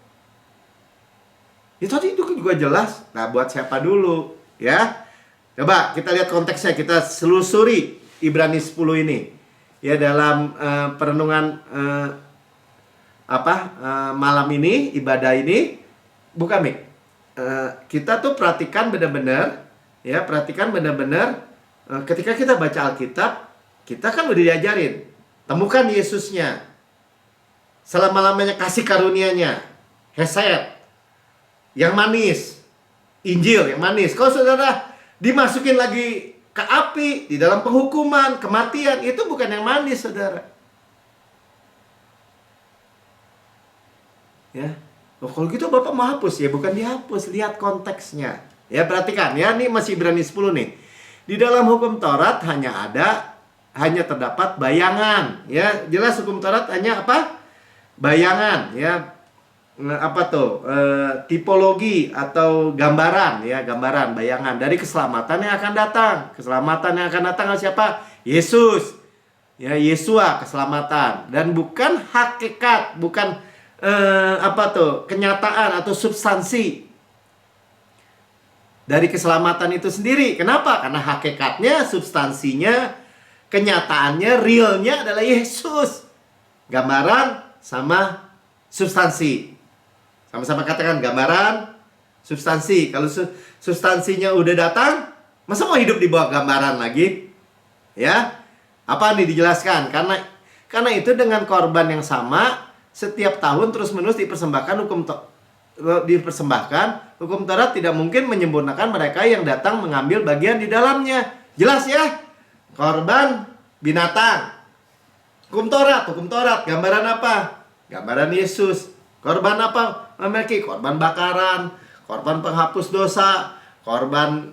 Itu juga jelas. Nah, buat siapa dulu? Ya, coba kita lihat konteksnya. Kita selusuri Ibrani 10 ini. Ya, dalam perenungan malam ini, ibadah ini. Buka Mik. Kita tuh perhatikan benar-benar. Ya, perhatikan benar-benar. Ketika kita baca Alkitab, kita kan udah diajarin. Temukan Yesusnya. Selama-lamanya kasih karunia-Nya. Hesed. Yang manis. Injil yang manis. Kalau saudara dimasukin lagi ke api, di dalam penghukuman, kematian, itu bukan yang manis, saudara. Ya. Oh, kalau gitu Bapak mau hapus? Ya bukan dihapus, lihat konteksnya. Ya, perhatikan ya, ini masih Ibrani 10 nih. Di dalam hukum Taurat hanya terdapat bayangan, ya. Jelas hukum Taurat hanya apa? Bayangan, ya. Tipologi atau gambaran, ya, gambaran, bayangan dari keselamatan yang akan datang. Keselamatan yang akan datang siapa? Yesus. Ya, Yesua, keselamatan, dan bukan hakikat, bukan kenyataan atau substansi dari keselamatan itu sendiri. Kenapa? Karena hakikatnya, substansinya, kenyataannya, realnya adalah Yesus. Gambaran sama substansi. Sama-sama katakan gambaran, substansi. Kalau substansinya udah datang, masa mau hidup di bawah gambaran lagi? Ya. Apa nih dijelaskan? Karena itu dengan korban yang sama setiap tahun terus-menerus dipersembahkan hukum Taurat tidak mungkin menyempurnakan mereka yang datang mengambil bagian di dalamnya. Jelas ya? Korban binatang. Hukum Taurat, gambaran apa? Gambaran Yesus. Korban apa? Memiliki korban bakaran, korban penghapus dosa, korban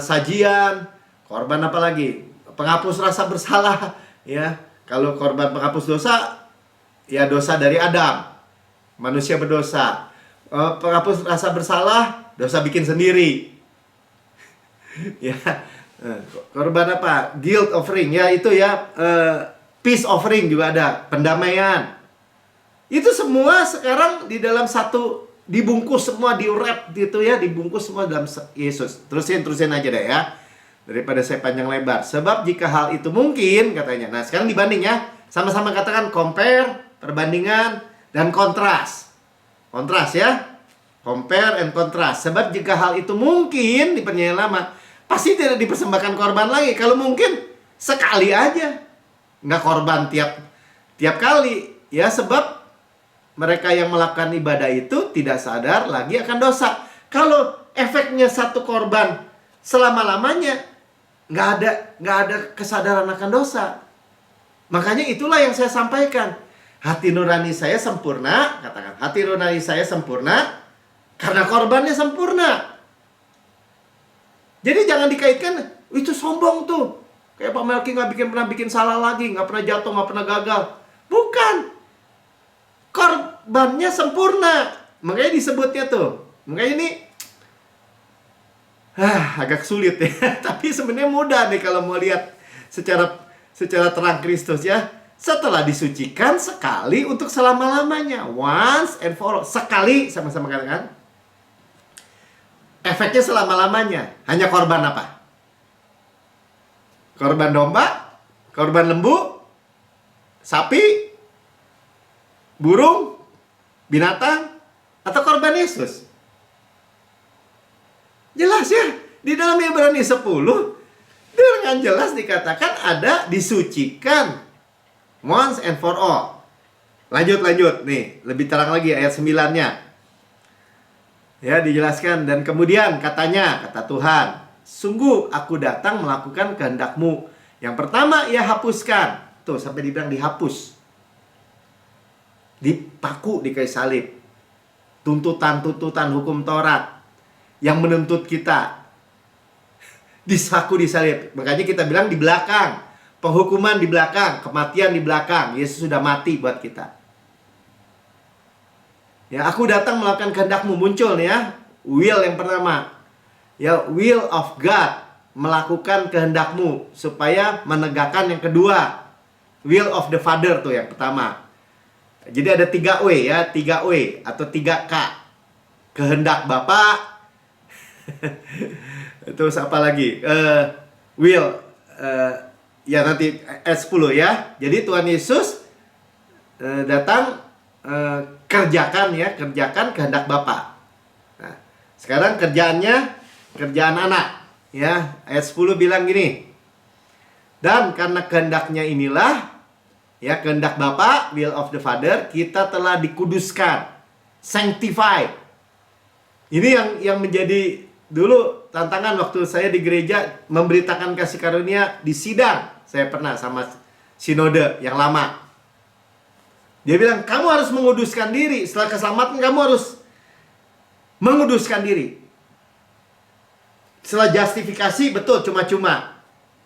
sajian, korban apa lagi? Penghapus rasa bersalah, ya. Kalau korban penghapus dosa, ya dosa dari Adam, manusia berdosa. Penghapus rasa bersalah, dosa bikin sendiri. Ya, Korban apa? Guilt offering, ya itu ya. Peace offering juga ada, pendamaian. Itu semua sekarang di dalam satu, dibungkus semua, di-wrap gitu ya, dibungkus semua dalam Yesus. Terusin aja deh ya, daripada saya panjang lebar. Sebab jika hal itu mungkin, katanya. Nah sekarang dibanding ya, sama-sama katakan compare, perbandingan, dan kontras. Kontras ya, compare and kontras. Sebab jika hal itu mungkin di Perjanjian Lama, pasti tidak dipersembahkan korban lagi. Kalau mungkin sekali aja, nggak korban tiap kali ya, sebab mereka yang melakukan ibadah itu tidak sadar lagi akan dosa. Kalau efeknya satu korban selama-lamanya, nggak ada kesadaran akan dosa. Makanya itulah yang saya sampaikan. Hati nurani saya sempurna, katakan hati nurani saya sempurna karena korbannya sempurna. Jadi jangan dikaitkan, itu sombong tuh. Kayak Pak Melki nggak pernah bikin salah lagi, nggak pernah jatuh, nggak pernah gagal. Bukan. Korbannya sempurna. Makanya disebutnya tuh. Makanya ini agak sulit ya. Tapi sebenarnya mudah nih kalau mau lihat secara terang Kristus ya. Setelah disucikan sekali untuk selama-lamanya. Once and for all. Sekali, sama-sama katakan. Efeknya selama-lamanya. Hanya korban apa? Korban domba, korban lembu, sapi, burung, binatang, atau korban Yesus? Jelas ya, di dalam Ibrani 10 dengan jelas dikatakan ada disucikan once and for all. Lanjut nih, lebih terang lagi ayat 9-nya. Ya, dijelaskan, dan kemudian katanya, kata Tuhan, sungguh aku datang melakukan kehendak-Mu. Yang pertama ia hapuskan. Tuh sampai dibilang dihapus. Dipaku di kayu salib. Tuntutan hukum Taurat yang menuntut kita disaku di salib. Makanya kita bilang di belakang. Penghukuman di belakang, kematian di belakang. Yesus sudah mati buat kita. Ya, aku datang melakukan kehendak-Mu, muncul nih ya. Will yang pertama. Ya, will of God, melakukan kehendak-Mu supaya menegakkan yang kedua. Will of the Father tuh yang pertama. Jadi ada 3W ya, 3W atau 3K. Kehendak Bapa. Terus apa lagi? Will ya nanti ayat 10 ya. Jadi Tuhan Yesus datang kerjakan kehendak Bapa. Nah, sekarang kerjaan anak ya. Ayat 10 bilang gini. Dan karena kehendaknya inilah ya, kehendak Bapa, will of the Father, kita telah dikuduskan, sanctified. Ini yang menjadi dulu tantangan waktu saya di gereja memberitakan kasih karunia di sidang. Saya pernah sama sinode yang lama. Dia bilang, kamu harus menguduskan diri. Setelah keselamatan kamu harus menguduskan diri. Setelah justifikasi, betul, cuma-cuma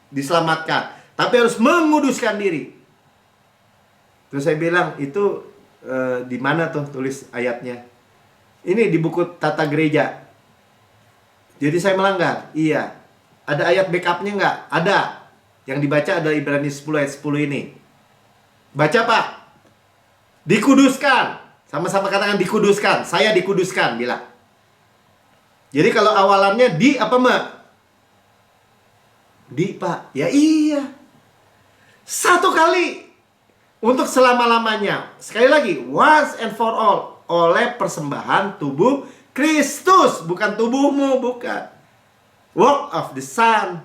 diselamatkan. Tapi harus menguduskan diri. Terus saya bilang, itu di mana tuh tulis ayatnya? Ini di buku Tata Gereja. Jadi saya melanggar. Iya. Ada ayat backupnya nggak? Ada. Yang dibaca ada Ibrani 10 ayat 10 ini. Baca Pak. Dikuduskan. Sama-sama katakan dikuduskan. Saya dikuduskan, bilang. Jadi kalau awalannya di apa Mbak? Di Pak. Ya iya. Satu kali. Untuk selama-lamanya. Sekali lagi. Once and for all. Oleh persembahan tubuh Kristus. Bukan tubuhmu. Bukan. Work of the Son.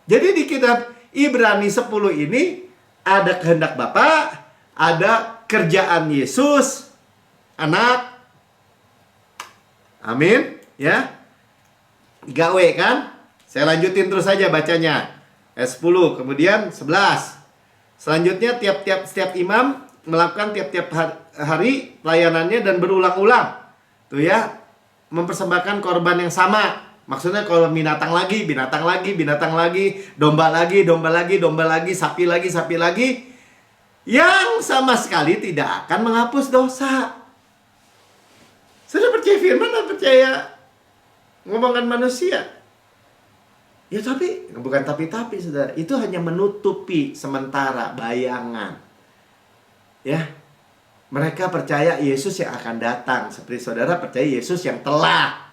Jadi di kitab Ibrani 10 ini. Ada kehendak Bapa. Ada kerjaan Yesus. Anak. Amin. Ya. 3W kan. Saya lanjutin terus saja bacanya. Ayat 10. Kemudian 11. Selanjutnya setiap imam melakukan tiap-tiap hari pelayanannya dan berulang-ulang. Tuh ya. Mempersembahkan korban yang sama. Maksudnya kalau binatang lagi, domba lagi, sapi lagi. Yang sama sekali tidak akan menghapus dosa. Sudah percaya firman atau percaya ngomongan manusia? Ya tapi, bukan tapi-tapi saudara, itu hanya menutupi sementara bayangan. Ya, mereka percaya Yesus yang akan datang, seperti saudara percaya Yesus yang telah.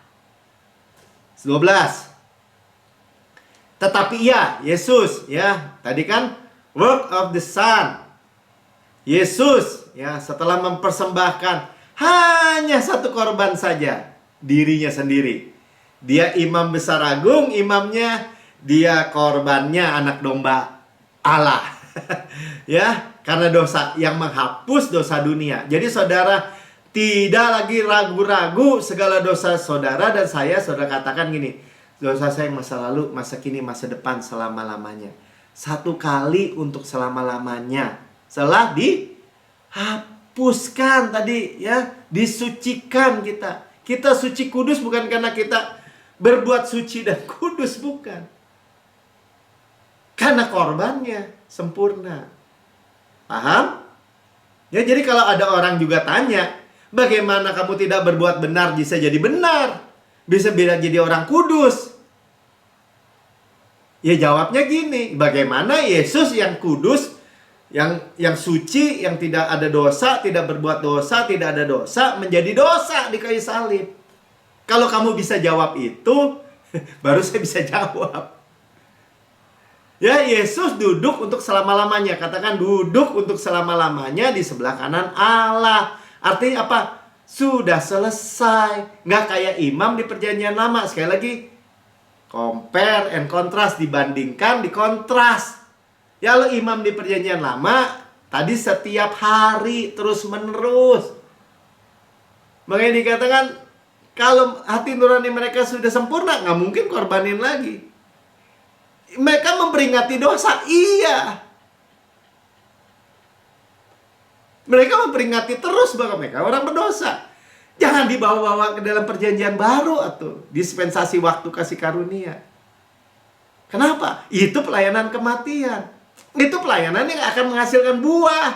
12. Tetapi ya, Yesus, ya, tadi kan work of the Son. Yesus, ya, setelah mempersembahkan hanya satu korban saja, dirinya sendiri. Dia imam besar agung, imamnya, dia korbannya anak domba Allah. Ya, karena dosa yang menghapus dosa dunia. Jadi saudara tidak lagi ragu-ragu segala dosa saudara dan saya. Saudara katakan gini, dosa saya yang masa lalu, masa kini, masa depan, selama-lamanya. Satu kali untuk selama-lamanya. Setelah dihapuskan tadi, ya, disucikan kita. Kita suci kudus bukan karena kita berbuat suci dan kudus, bukan. Karena korbannya sempurna. Paham? Ya, jadi kalau ada orang juga tanya, bagaimana kamu tidak berbuat benar bisa jadi benar? Bisa jadi orang kudus? Ya jawabnya gini, bagaimana Yesus yang kudus, yang suci, yang tidak ada dosa, tidak berbuat dosa, tidak ada dosa, menjadi dosa di kayu salib. Kalau kamu bisa jawab itu, baru saya bisa jawab. Ya, Yesus duduk untuk selama-lamanya. Katakan duduk untuk selama-lamanya di sebelah kanan Allah. Artinya apa? Sudah selesai. Nggak kayak imam di perjanjian lama. Sekali lagi, compare and contrast. Dibandingkan, dikontras. Ya, lo imam di perjanjian lama, tadi setiap hari terus-menerus. Makanya dikatakan, kalau hati nurani mereka sudah sempurna, nggak mungkin korbanin lagi. Mereka memperingati dosa, iya. Mereka memperingati terus bahwa mereka orang berdosa. Jangan dibawa-bawa ke dalam perjanjian baru atau dispensasi waktu kasih karunia. Kenapa? Itu pelayanan kematian. Itu pelayanan yang akan menghasilkan buah.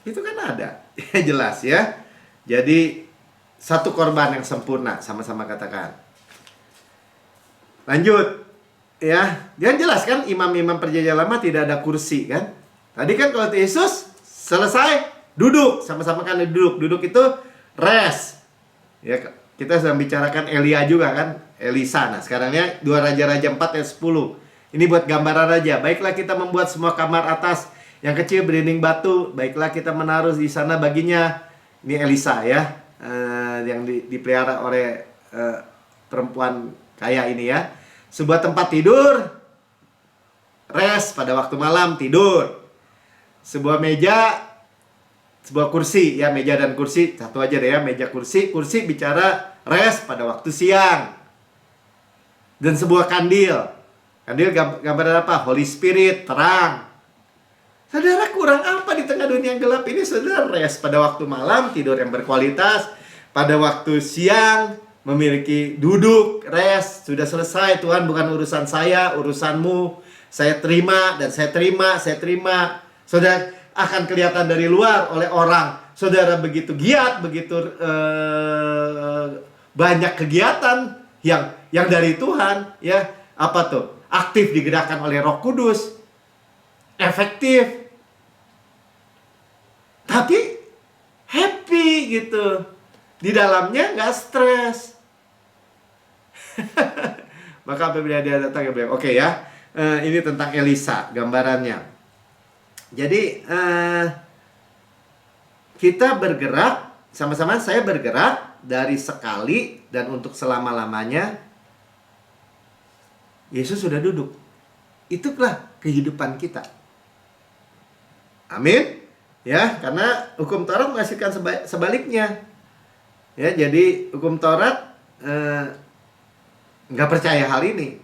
Itu kan ada. Jelas ya. Jadi satu korban yang sempurna, sama-sama katakan. Lanjut. Ya, dia jelaskan imam-imam perjanjian lama tidak ada kursi kan. Tadi kan kalau Yesus selesai duduk, sama-sama kan duduk. Duduk itu rest. Ya, kita sedang bicarakan Elia juga kan, Elisa. Nah, sekarangnya 2 Raja-Raja 4 ayat 10. Ini buat gambaran raja. Baiklah kita membuat semua kamar atas yang kecil berdinding batu, baiklah kita menaruh di sana baginya. Ini Elisa ya, yang dipelihara oleh perempuan kaya ini ya. Sebuah tempat tidur, rest pada waktu malam tidur. Sebuah meja, sebuah kursi ya, meja dan kursi satu aja deh ya, meja kursi bicara rest pada waktu siang. Dan sebuah kandil. Kandil gambaran apa? Holy Spirit, terang. Saudara, kurang apa di tengah dunia yang gelap ini? Saudara, rest pada waktu malam, tidur yang berkualitas. Pada waktu siang, memiliki duduk, rest. Sudah selesai, Tuhan, bukan urusan saya, urusanmu. Saya terima dan saya terima. Saudara akan kelihatan dari luar oleh orang. Saudara begitu giat, begitu banyak kegiatan yang dari Tuhan, ya. Apa tuh? Aktif digerakkan oleh Roh Kudus. Efektif. Tapi happy gitu. Di dalamnya nggak stres. Maka apabila dia datang ya bilang, oke ya, ini tentang Elisa gambarannya. Jadi kita bergerak, sama-sama saya bergerak dari sekali dan untuk selama-lamanya. Yesus sudah duduk. Itulah kehidupan kita. Amin. Ya, karena hukum Taurat menghasilkan sebaliknya. Ya, jadi hukum Taurat nggak percaya hal ini.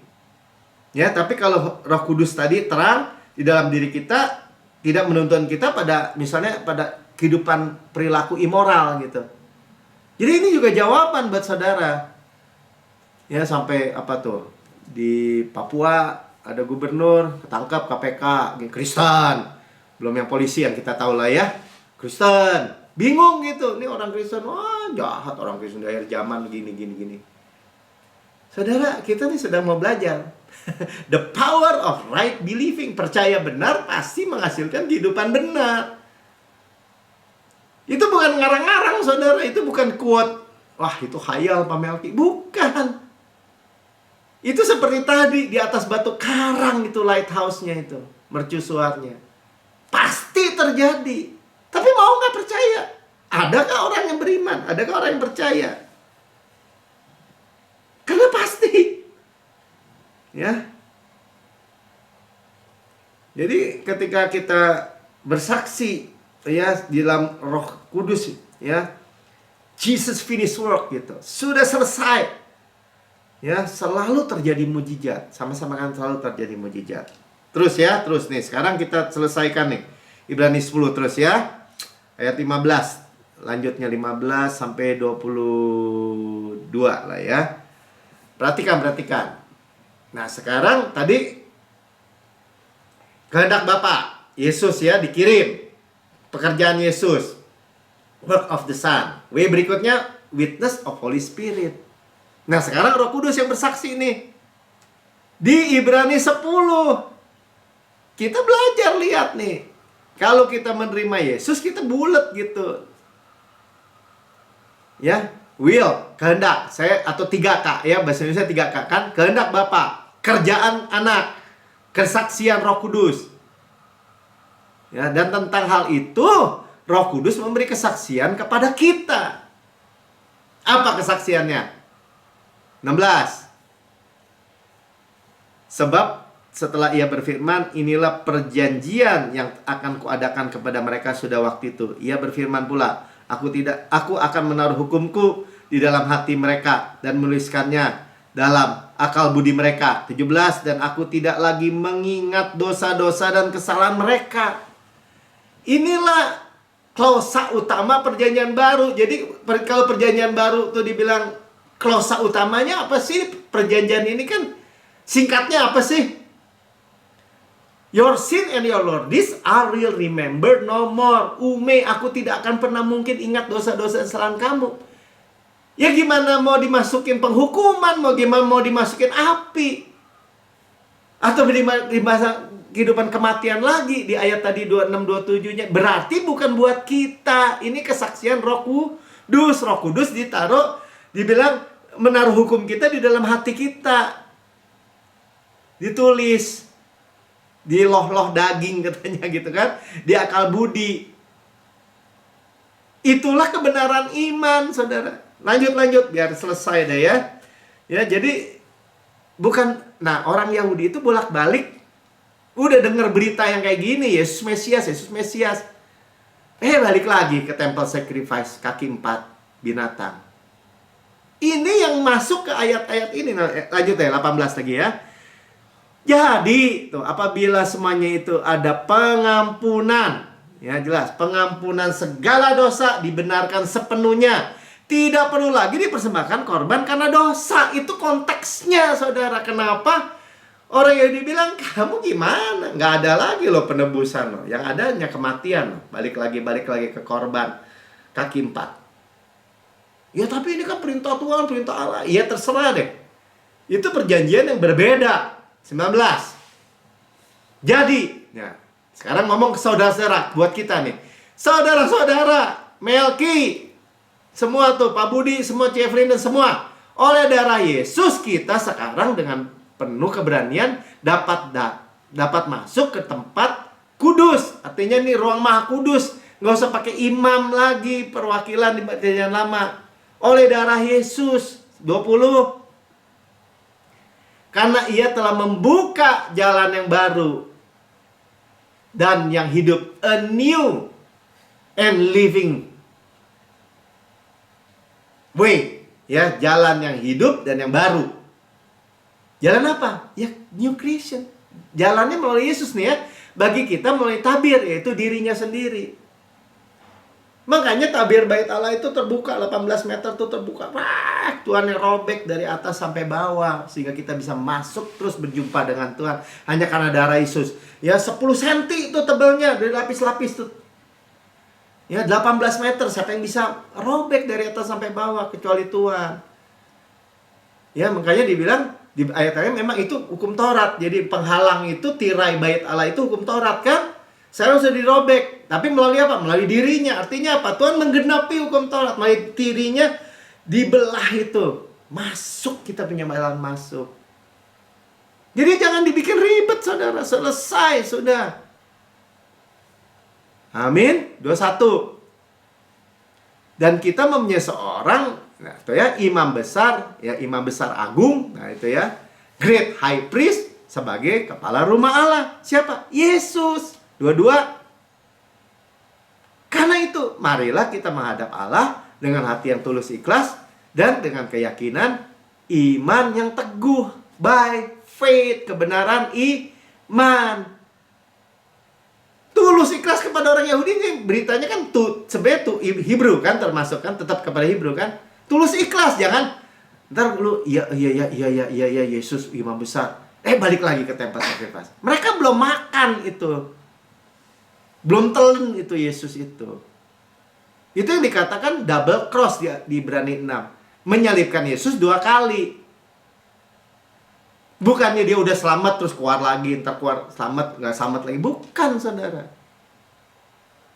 Ya, tapi kalau Roh Kudus tadi terang di dalam diri kita, tidak menuntun kita pada misalnya pada kehidupan perilaku immoral gitu. Jadi ini juga jawaban buat saudara. Ya, sampai apa tuh? Di Papua ada gubernur ketangkap KPK, Kristen. Belum yang polisi yang kita tahu lah ya. Kristen. Bingung gitu. Ini orang Kristen, wah jahat orang Kristen di akhir zaman gini. Saudara, kita nih sedang mau belajar. The power of right believing. Percaya benar pasti menghasilkan kehidupan benar. Itu bukan ngarang-ngarang, saudara. Itu bukan quote. Wah, itu khayal Pak Melki. Bukan. Itu seperti tadi di atas batu karang itu lighthouse-nya itu. Mercusuarnya. Pasti terjadi. Tapi mau nggak percaya? Adakah orang yang beriman? Adakah orang yang percaya? Karena pasti. Ya. Jadi ketika kita bersaksi ya di dalam Roh Kudus ya, Jesus finished work gitu. Sudah selesai. Ya, selalu terjadi mujizat. Sama-sama kan selalu terjadi mujizat. Terus ya, terus nih. Sekarang kita selesaikan nih. Ibrani 10 terus ya. Ayat 15. Lanjutnya 15 sampai 22 lah ya. Perhatikan. Nah, sekarang tadi kehendak Bapa, Yesus ya dikirim. Pekerjaan Yesus. Work of the Son. Berikutnya witness of Holy Spirit. Nah, sekarang Roh Kudus yang bersaksi nih. Di Ibrani 10. Kita belajar lihat nih. Kalau kita menerima Yesus, kita bulat gitu. Ya, will, kehendak. Saya atau 3K ya, bahasa Indonesia 3K kan. Kehendak Bapa, kerjaan anak, kesaksian Roh Kudus. Ya, dan tentang hal itu, Roh Kudus memberi kesaksian kepada kita. Apa kesaksiannya? 16. Sebab setelah ia berfirman, inilah perjanjian yang akan kuadakan kepada mereka sudah waktu itu. Ia berfirman pula, aku akan menaruh hukumku di dalam hati mereka dan menuliskannya dalam akal budi mereka. 17. Dan aku tidak lagi mengingat dosa-dosa dan kesalahan mereka. Inilah klausa utama perjanjian baru. Jadi kalau perjanjian baru tuh dibilang klausa utamanya apa sih? Perjanjian ini kan singkatnya apa sih? Your sin and your Lord, these are real, remember no more. Aku tidak akan pernah mungkin ingat dosa-dosa dan kesalahan kamu. Ya gimana mau dimasukin penghukuman, mau gimana mau dimasukin api, atau di masa kehidupan kematian lagi di ayat tadi 26-27-nya. Berarti bukan buat kita. Ini kesaksian Roh Kudus. Roh Kudus ditaruh, dibilang menaruh hukum kita di dalam hati kita. Ditulis di loh-loh daging katanya gitu kan, di akal budi. Itulah kebenaran iman, saudara. Lanjut biar selesai deh ya. Ya, jadi bukan, nah orang Yahudi itu bolak-balik udah dengar berita yang kayak gini, Yesus Mesias. Balik lagi ke temple sacrifice, kaki 4 binatang. Ini yang masuk ke ayat-ayat ini. Nah, lanjut ya, 18 lagi ya. Jadi, tuh, apabila semuanya itu ada pengampunan, ya jelas, pengampunan segala dosa dibenarkan sepenuhnya. Tidak perlu lagi dipersembahkan korban karena dosa. Itu konteksnya, saudara. Kenapa? Orang Yahudi bilang, kamu gimana? Nggak ada lagi loh penebusan loh. Yang ada hanya kematian loh. Balik lagi ke korban. Kaki 4. Ya tapi ini kan perintah Tuhan, perintah Allah. Ya terserah deh. Itu perjanjian yang berbeda. 19. Jadi, ya, sekarang ngomong ke saudara-saudara buat kita nih. Saudara-saudara, Melki, semua tuh, Pak Budi, semua Ceflin dan semua. Oleh darah Yesus kita sekarang dengan penuh keberanian dapat masuk ke tempat kudus. Artinya nih ruang maha kudus. Nggak usah pakai imam lagi, perwakilan di perjanjian lama. Oleh darah Yesus. 20. Karena ia telah membuka jalan yang baru dan yang hidup, a new and living way, ya, jalan yang hidup dan yang baru. Jalan apa? Ya, new creation. Jalannya melalui Yesus nih ya. Bagi kita melalui tabir, yaitu dirinya sendiri. Makanya tabir bait Allah itu terbuka 18 meter tuh terbuka. Wah, Tuhan yang robek dari atas sampai bawah sehingga kita bisa masuk terus berjumpa dengan Tuhan hanya karena darah Yesus. Ya 10 cm itu tebalnya dari lapis-lapis tuh. Ya 18 meter, siapa yang bisa robek dari atas sampai bawah kecuali Tuhan. Ya, makanya dibilang di ayat-ayat memang itu hukum Taurat. Jadi penghalang itu, tirai bait Allah itu hukum Taurat kan? Sekarang sudah dirobek. Tapi melalui apa? Melalui dirinya. Artinya apa? Tuhan menggenapi hukum Taurat. Melalui dirinya dibelah itu. Masuk, kita punya jalan masuk. Jadi jangan dibikin ribet, saudara. Selesai, sudah. Amin. 21. Dan kita mempunyai seorang, nah itu ya, imam besar agung, nah itu ya, great high priest sebagai kepala rumah Allah. Siapa? Yesus. 22. Karena itu, marilah kita menghadap Allah dengan hati yang tulus ikhlas dan dengan keyakinan iman yang teguh, by faith, kebenaran iman. Tulus ikhlas kepada orang Yahudi ini beritanya kan sebenarnya Hebrew kan, termasuk kan, tetap kepada Hebrew kan. Tulus ikhlas, jangan ntar lu iya Yesus imam besar. Balik lagi ke tempat sacrifice. Mereka belum makan itu. Belum telan itu Yesus itu. Itu yang dikatakan double cross di Ibrani 6. Menyalibkan Yesus 2 kali. Bukannya dia udah selamat terus keluar lagi, ntar keluar selamat, nggak selamat lagi. Bukan, saudara.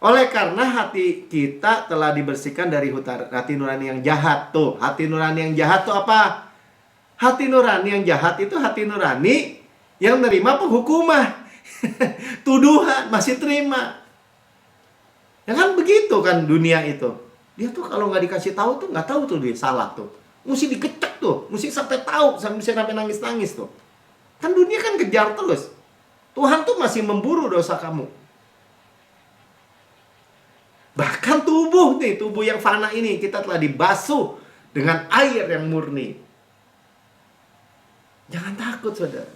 Oleh karena hati kita telah dibersihkan dari hati nurani yang jahat. Tuh, hati nurani yang jahat tuh apa? Hati nurani yang jahat itu hati nurani yang menerima penghukuman. Tuduhan, masih terima. Ya kan begitu kan dunia itu. Dia tuh kalau nggak dikasih tahu tuh nggak tahu tuh dia salah tuh. Mesti dikecek tuh, mesti sampai tahu, sampai nangis-nangis tuh. Kan dunia kan kejar terus. Tuhan tuh masih memburu dosa kamu. Bahkan tubuh yang fana ini kita telah dibasuh dengan air yang murni. Jangan takut, saudara.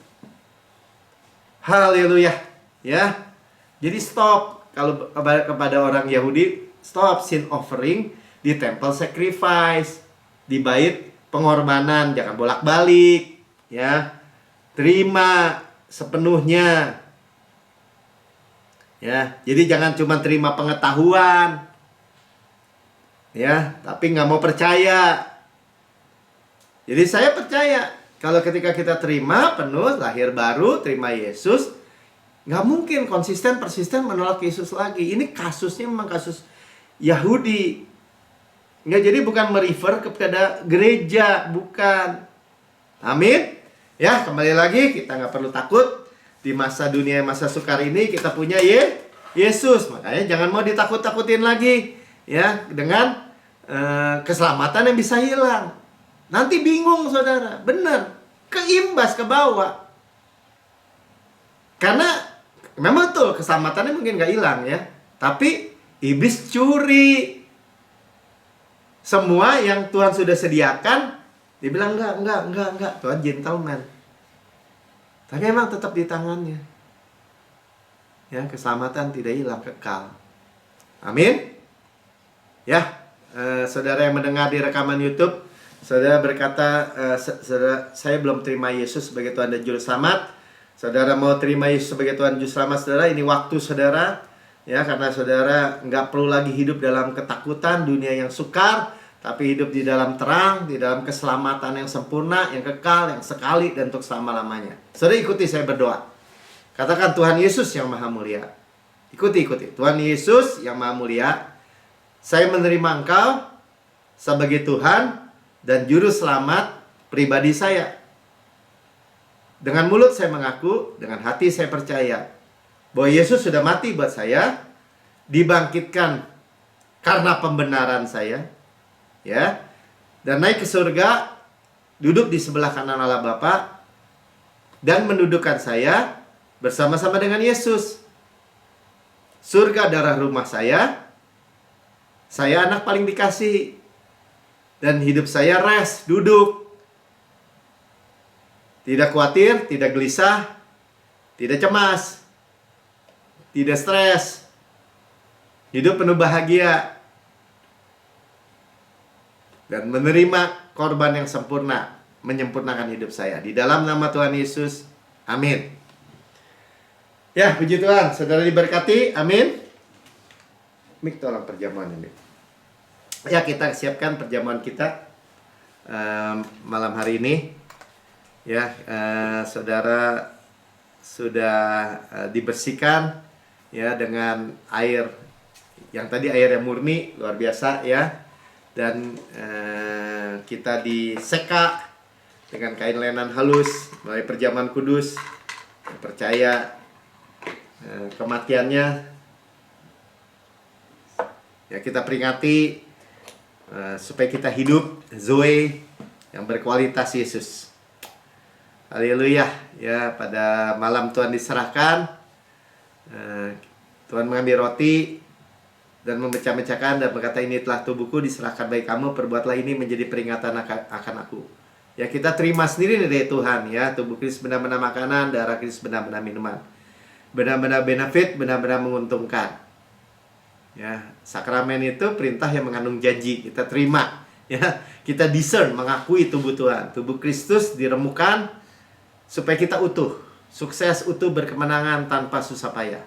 Haleluya, ya. Jadi stop kalau kepada orang Yahudi, stop sin offering di temple sacrifice. Di bait pengorbanan, jangan bolak-balik, ya. Terima sepenuhnya. Ya, jadi jangan cuma terima pengetahuan. Ya, tapi nggak mau percaya. Jadi saya percaya kalau ketika kita terima penuh, lahir baru, terima Yesus, nggak mungkin persisten menolak Yesus lagi. Ini kasusnya memang kasus Yahudi. Nggak, jadi bukan merefer kepada gereja, bukan. Amin. Ya, kembali lagi, kita nggak perlu takut. Di masa dunia, masa sukar ini, kita punya Yesus. Makanya jangan mau ditakut-takutin lagi, ya, dengan keselamatan yang bisa hilang. Nanti bingung, saudara. Benar, keimbas ke bawah. Karena memang betul keselamatannya mungkin nggak hilang, ya. Tapi iblis curi. Semua yang Tuhan sudah sediakan, dibilang enggak. Tuhan gentleman. Tapi memang tetap di tangannya. Ya, keselamatan tidak hilang, kekal. Amin. Ya, saudara yang mendengar di rekaman YouTube, saudara berkata, saudara, saya belum terima Yesus sebagai Tuhan dan Juru Selamat. Saudara mau terima Yesus sebagai Tuhan dan Juru Selamat, saudara, ini waktu saudara. Ya, karena saudara nggak perlu lagi hidup dalam ketakutan dunia yang sukar, tapi hidup di dalam terang, di dalam keselamatan yang sempurna, yang kekal, yang sekali, dan untuk selama-lamanya. Saudara, ikuti saya berdoa. Katakan, Tuhan Yesus yang maha mulia. Ikuti. Tuhan Yesus yang maha mulia, saya menerima Engkau sebagai Tuhan dan Juru Selamat pribadi saya. Dengan mulut saya mengaku, dengan hati saya percaya bahwa Yesus sudah mati buat saya, dibangkitkan karena pembenaran saya, ya, dan naik ke surga, duduk di sebelah kanan Allah Bapa, dan mendudukkan saya bersama-sama dengan Yesus. Surga adalah rumah saya anak paling dikasih, dan hidup saya rest, duduk, tidak khawatir, tidak gelisah, tidak cemas, tidak stres, hidup penuh bahagia, dan menerima korban yang sempurna, menyempurnakan hidup saya. Di dalam nama Tuhan Yesus, amin. Ya, puji Tuhan, saudara diberkati, amin. Mik, tolong perjamuan ini. Ya, kita siapkan perjamuan kita. malam hari ini. Ya, saudara sudah dibersihkan ya dengan air yang tadi air yang murni luar biasa ya, dan kita diseka dengan kain lenan halus melalui perjamuan kudus. Percaya kematiannya ya, kita peringati supaya kita hidup Zoe yang berkualitas Yesus. Haleluya ya. Pada malam Tuhan diserahkan, Tuhan mengambil roti dan memecah-mecahkan dan berkata, ini telah tubuhku diserahkan bagi kamu, perbuatlah ini menjadi peringatan akan aku. Ya, kita terima sendiri dari Tuhan ya, tubuh Kristus benar-benar makanan, darah Kristus benar-benar minuman, benar-benar benefit, benar-benar menguntungkan. Ya, sakramen itu perintah yang mengandung janji, kita terima ya, kita discern, mengakui tubuh Tuhan, tubuh Kristus diremukan supaya kita utuh, sukses, utuh, berkemenangan tanpa susah payah.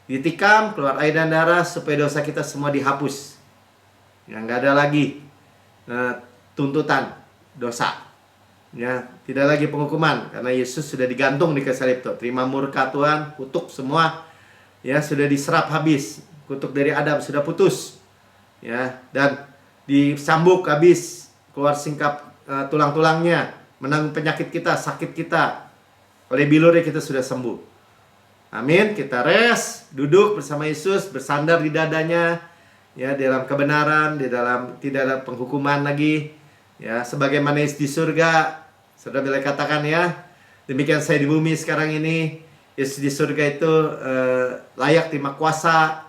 Ditikam, keluar air dan darah supaya dosa kita semua dihapus. Ya, nggak ada lagi tuntutan dosa. Ya, tidak lagi penghukuman karena Yesus sudah digantung di kayu salib tuh. Terima murka Tuhan, kutuk semua. Ya, sudah diserap habis. Kutuk dari Adam sudah putus. Ya, dan disambuk habis, keluar singkap tulang-tulangnya, menanggung penyakit kita, sakit kita. Oleh bilurnya kita sudah sembuh. Amin. Kita rest, duduk bersama Yesus, bersandar di dadanya, ya, dalam kebenaran, tidak ada penghukuman lagi, ya, sebagaimana Yesus di surga. Saudara boleh katakan ya, demikian saya di bumi sekarang ini. Yesus di surga itu layak terima kuasa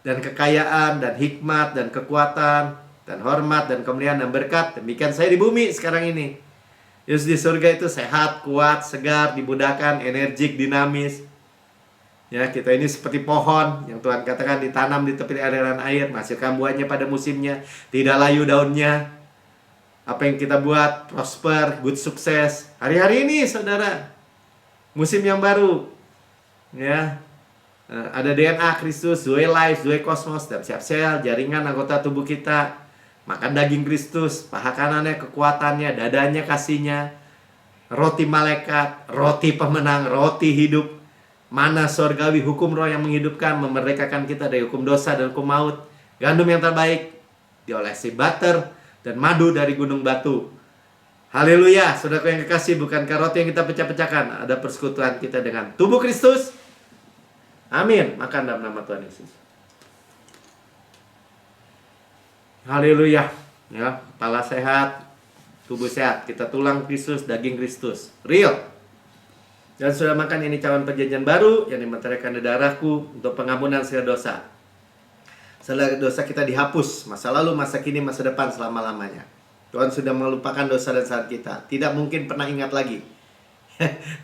dan kekayaan dan hikmat dan kekuatan dan hormat dan kemuliaan dan berkat. Demikian saya di bumi sekarang ini. Yesus di surga itu sehat, kuat, segar, dimudahkan, energik, dinamis. Ya, kita ini seperti pohon yang Tuhan katakan ditanam di tepi aliran air, menghasilkan buahnya pada musimnya, tidak layu daunnya. Apa yang kita buat prosper, good sukses. Hari-hari ini saudara, musim yang baru. Ya, ada DNA Kristus, Zoe Life, Zoe Kosmos, dan siap sel, jaringan anggota tubuh kita. Makan daging Kristus, paha kanannya kekuatannya, dadanya kasihnya. Roti malaikat, roti pemenang, roti hidup. Mana surgawi, hukum roh yang menghidupkan, memerdekakan kita dari hukum dosa dan hukum maut. Gandum yang terbaik diolesi butter dan madu dari gunung batu. Haleluya, saudaraku yang kekasih, bukankah roti yang kita pecah-pecahkan ada persekutuan kita dengan tubuh Kristus? Amin. Makan dalam nama Tuhan Yesus. Haleluya. Ya, kepala sehat, tubuh sehat. Kita tulang Kristus, daging Kristus. Real. Dan sudah makan ini cawan perjanjian baru yang dimeteraikan di darahku untuk pengampunan segala dosa. Segala dosa kita dihapus, masa lalu, masa kini, masa depan, selama-lamanya. Tuhan sudah melupakan dosa dan salah kita. Tidak mungkin pernah ingat lagi.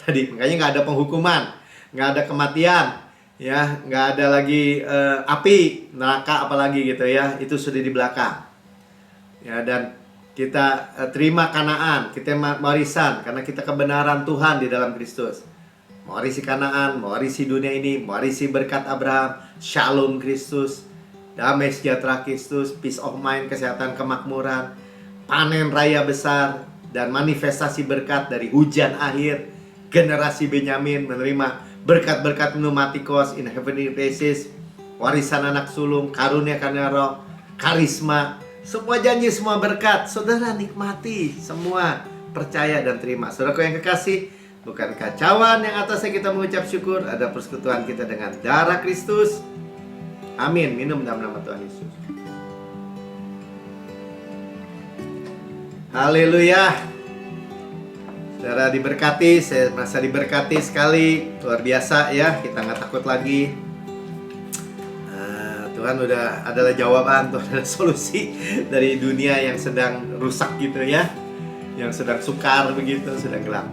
Tadi, makanya nggak ada penghukuman, nggak ada kematian, ya, nggak ada lagi api, neraka apalagi gitu ya. Itu sudah di belakang. Ya, dan kita terima Kanaan, kita warisan karena kita kebenaran Tuhan di dalam Kristus. Mewarisi Kanaan, mewarisi dunia ini, mewarisi berkat Abraham, Shalom Kristus, damai sejahtera Kristus, peace of mind, kesehatan, kemakmuran, panen raya besar, dan manifestasi berkat dari hujan akhir. Generasi Benyamin menerima berkat-berkat pneumatikos in heavenly places, warisan anak sulung, karunia karena roh, karisma, semua janji, semua berkat. Saudara nikmati semua, percaya dan terima. Saudaraku yang kekasih, bukan kacauan yang atasnya kita mengucap syukur, ada persekutuan kita dengan darah Kristus. Amin. Minum dalam nama Tuhan Yesus. Haleluya. Saudara diberkati, saya merasa diberkati sekali, luar biasa ya. Kita nggak takut lagi. Tuhan udah adalah jawaban, Tuhan ada solusi dari dunia yang sedang rusak gitu ya, yang sedang sukar begitu, sedang gelap.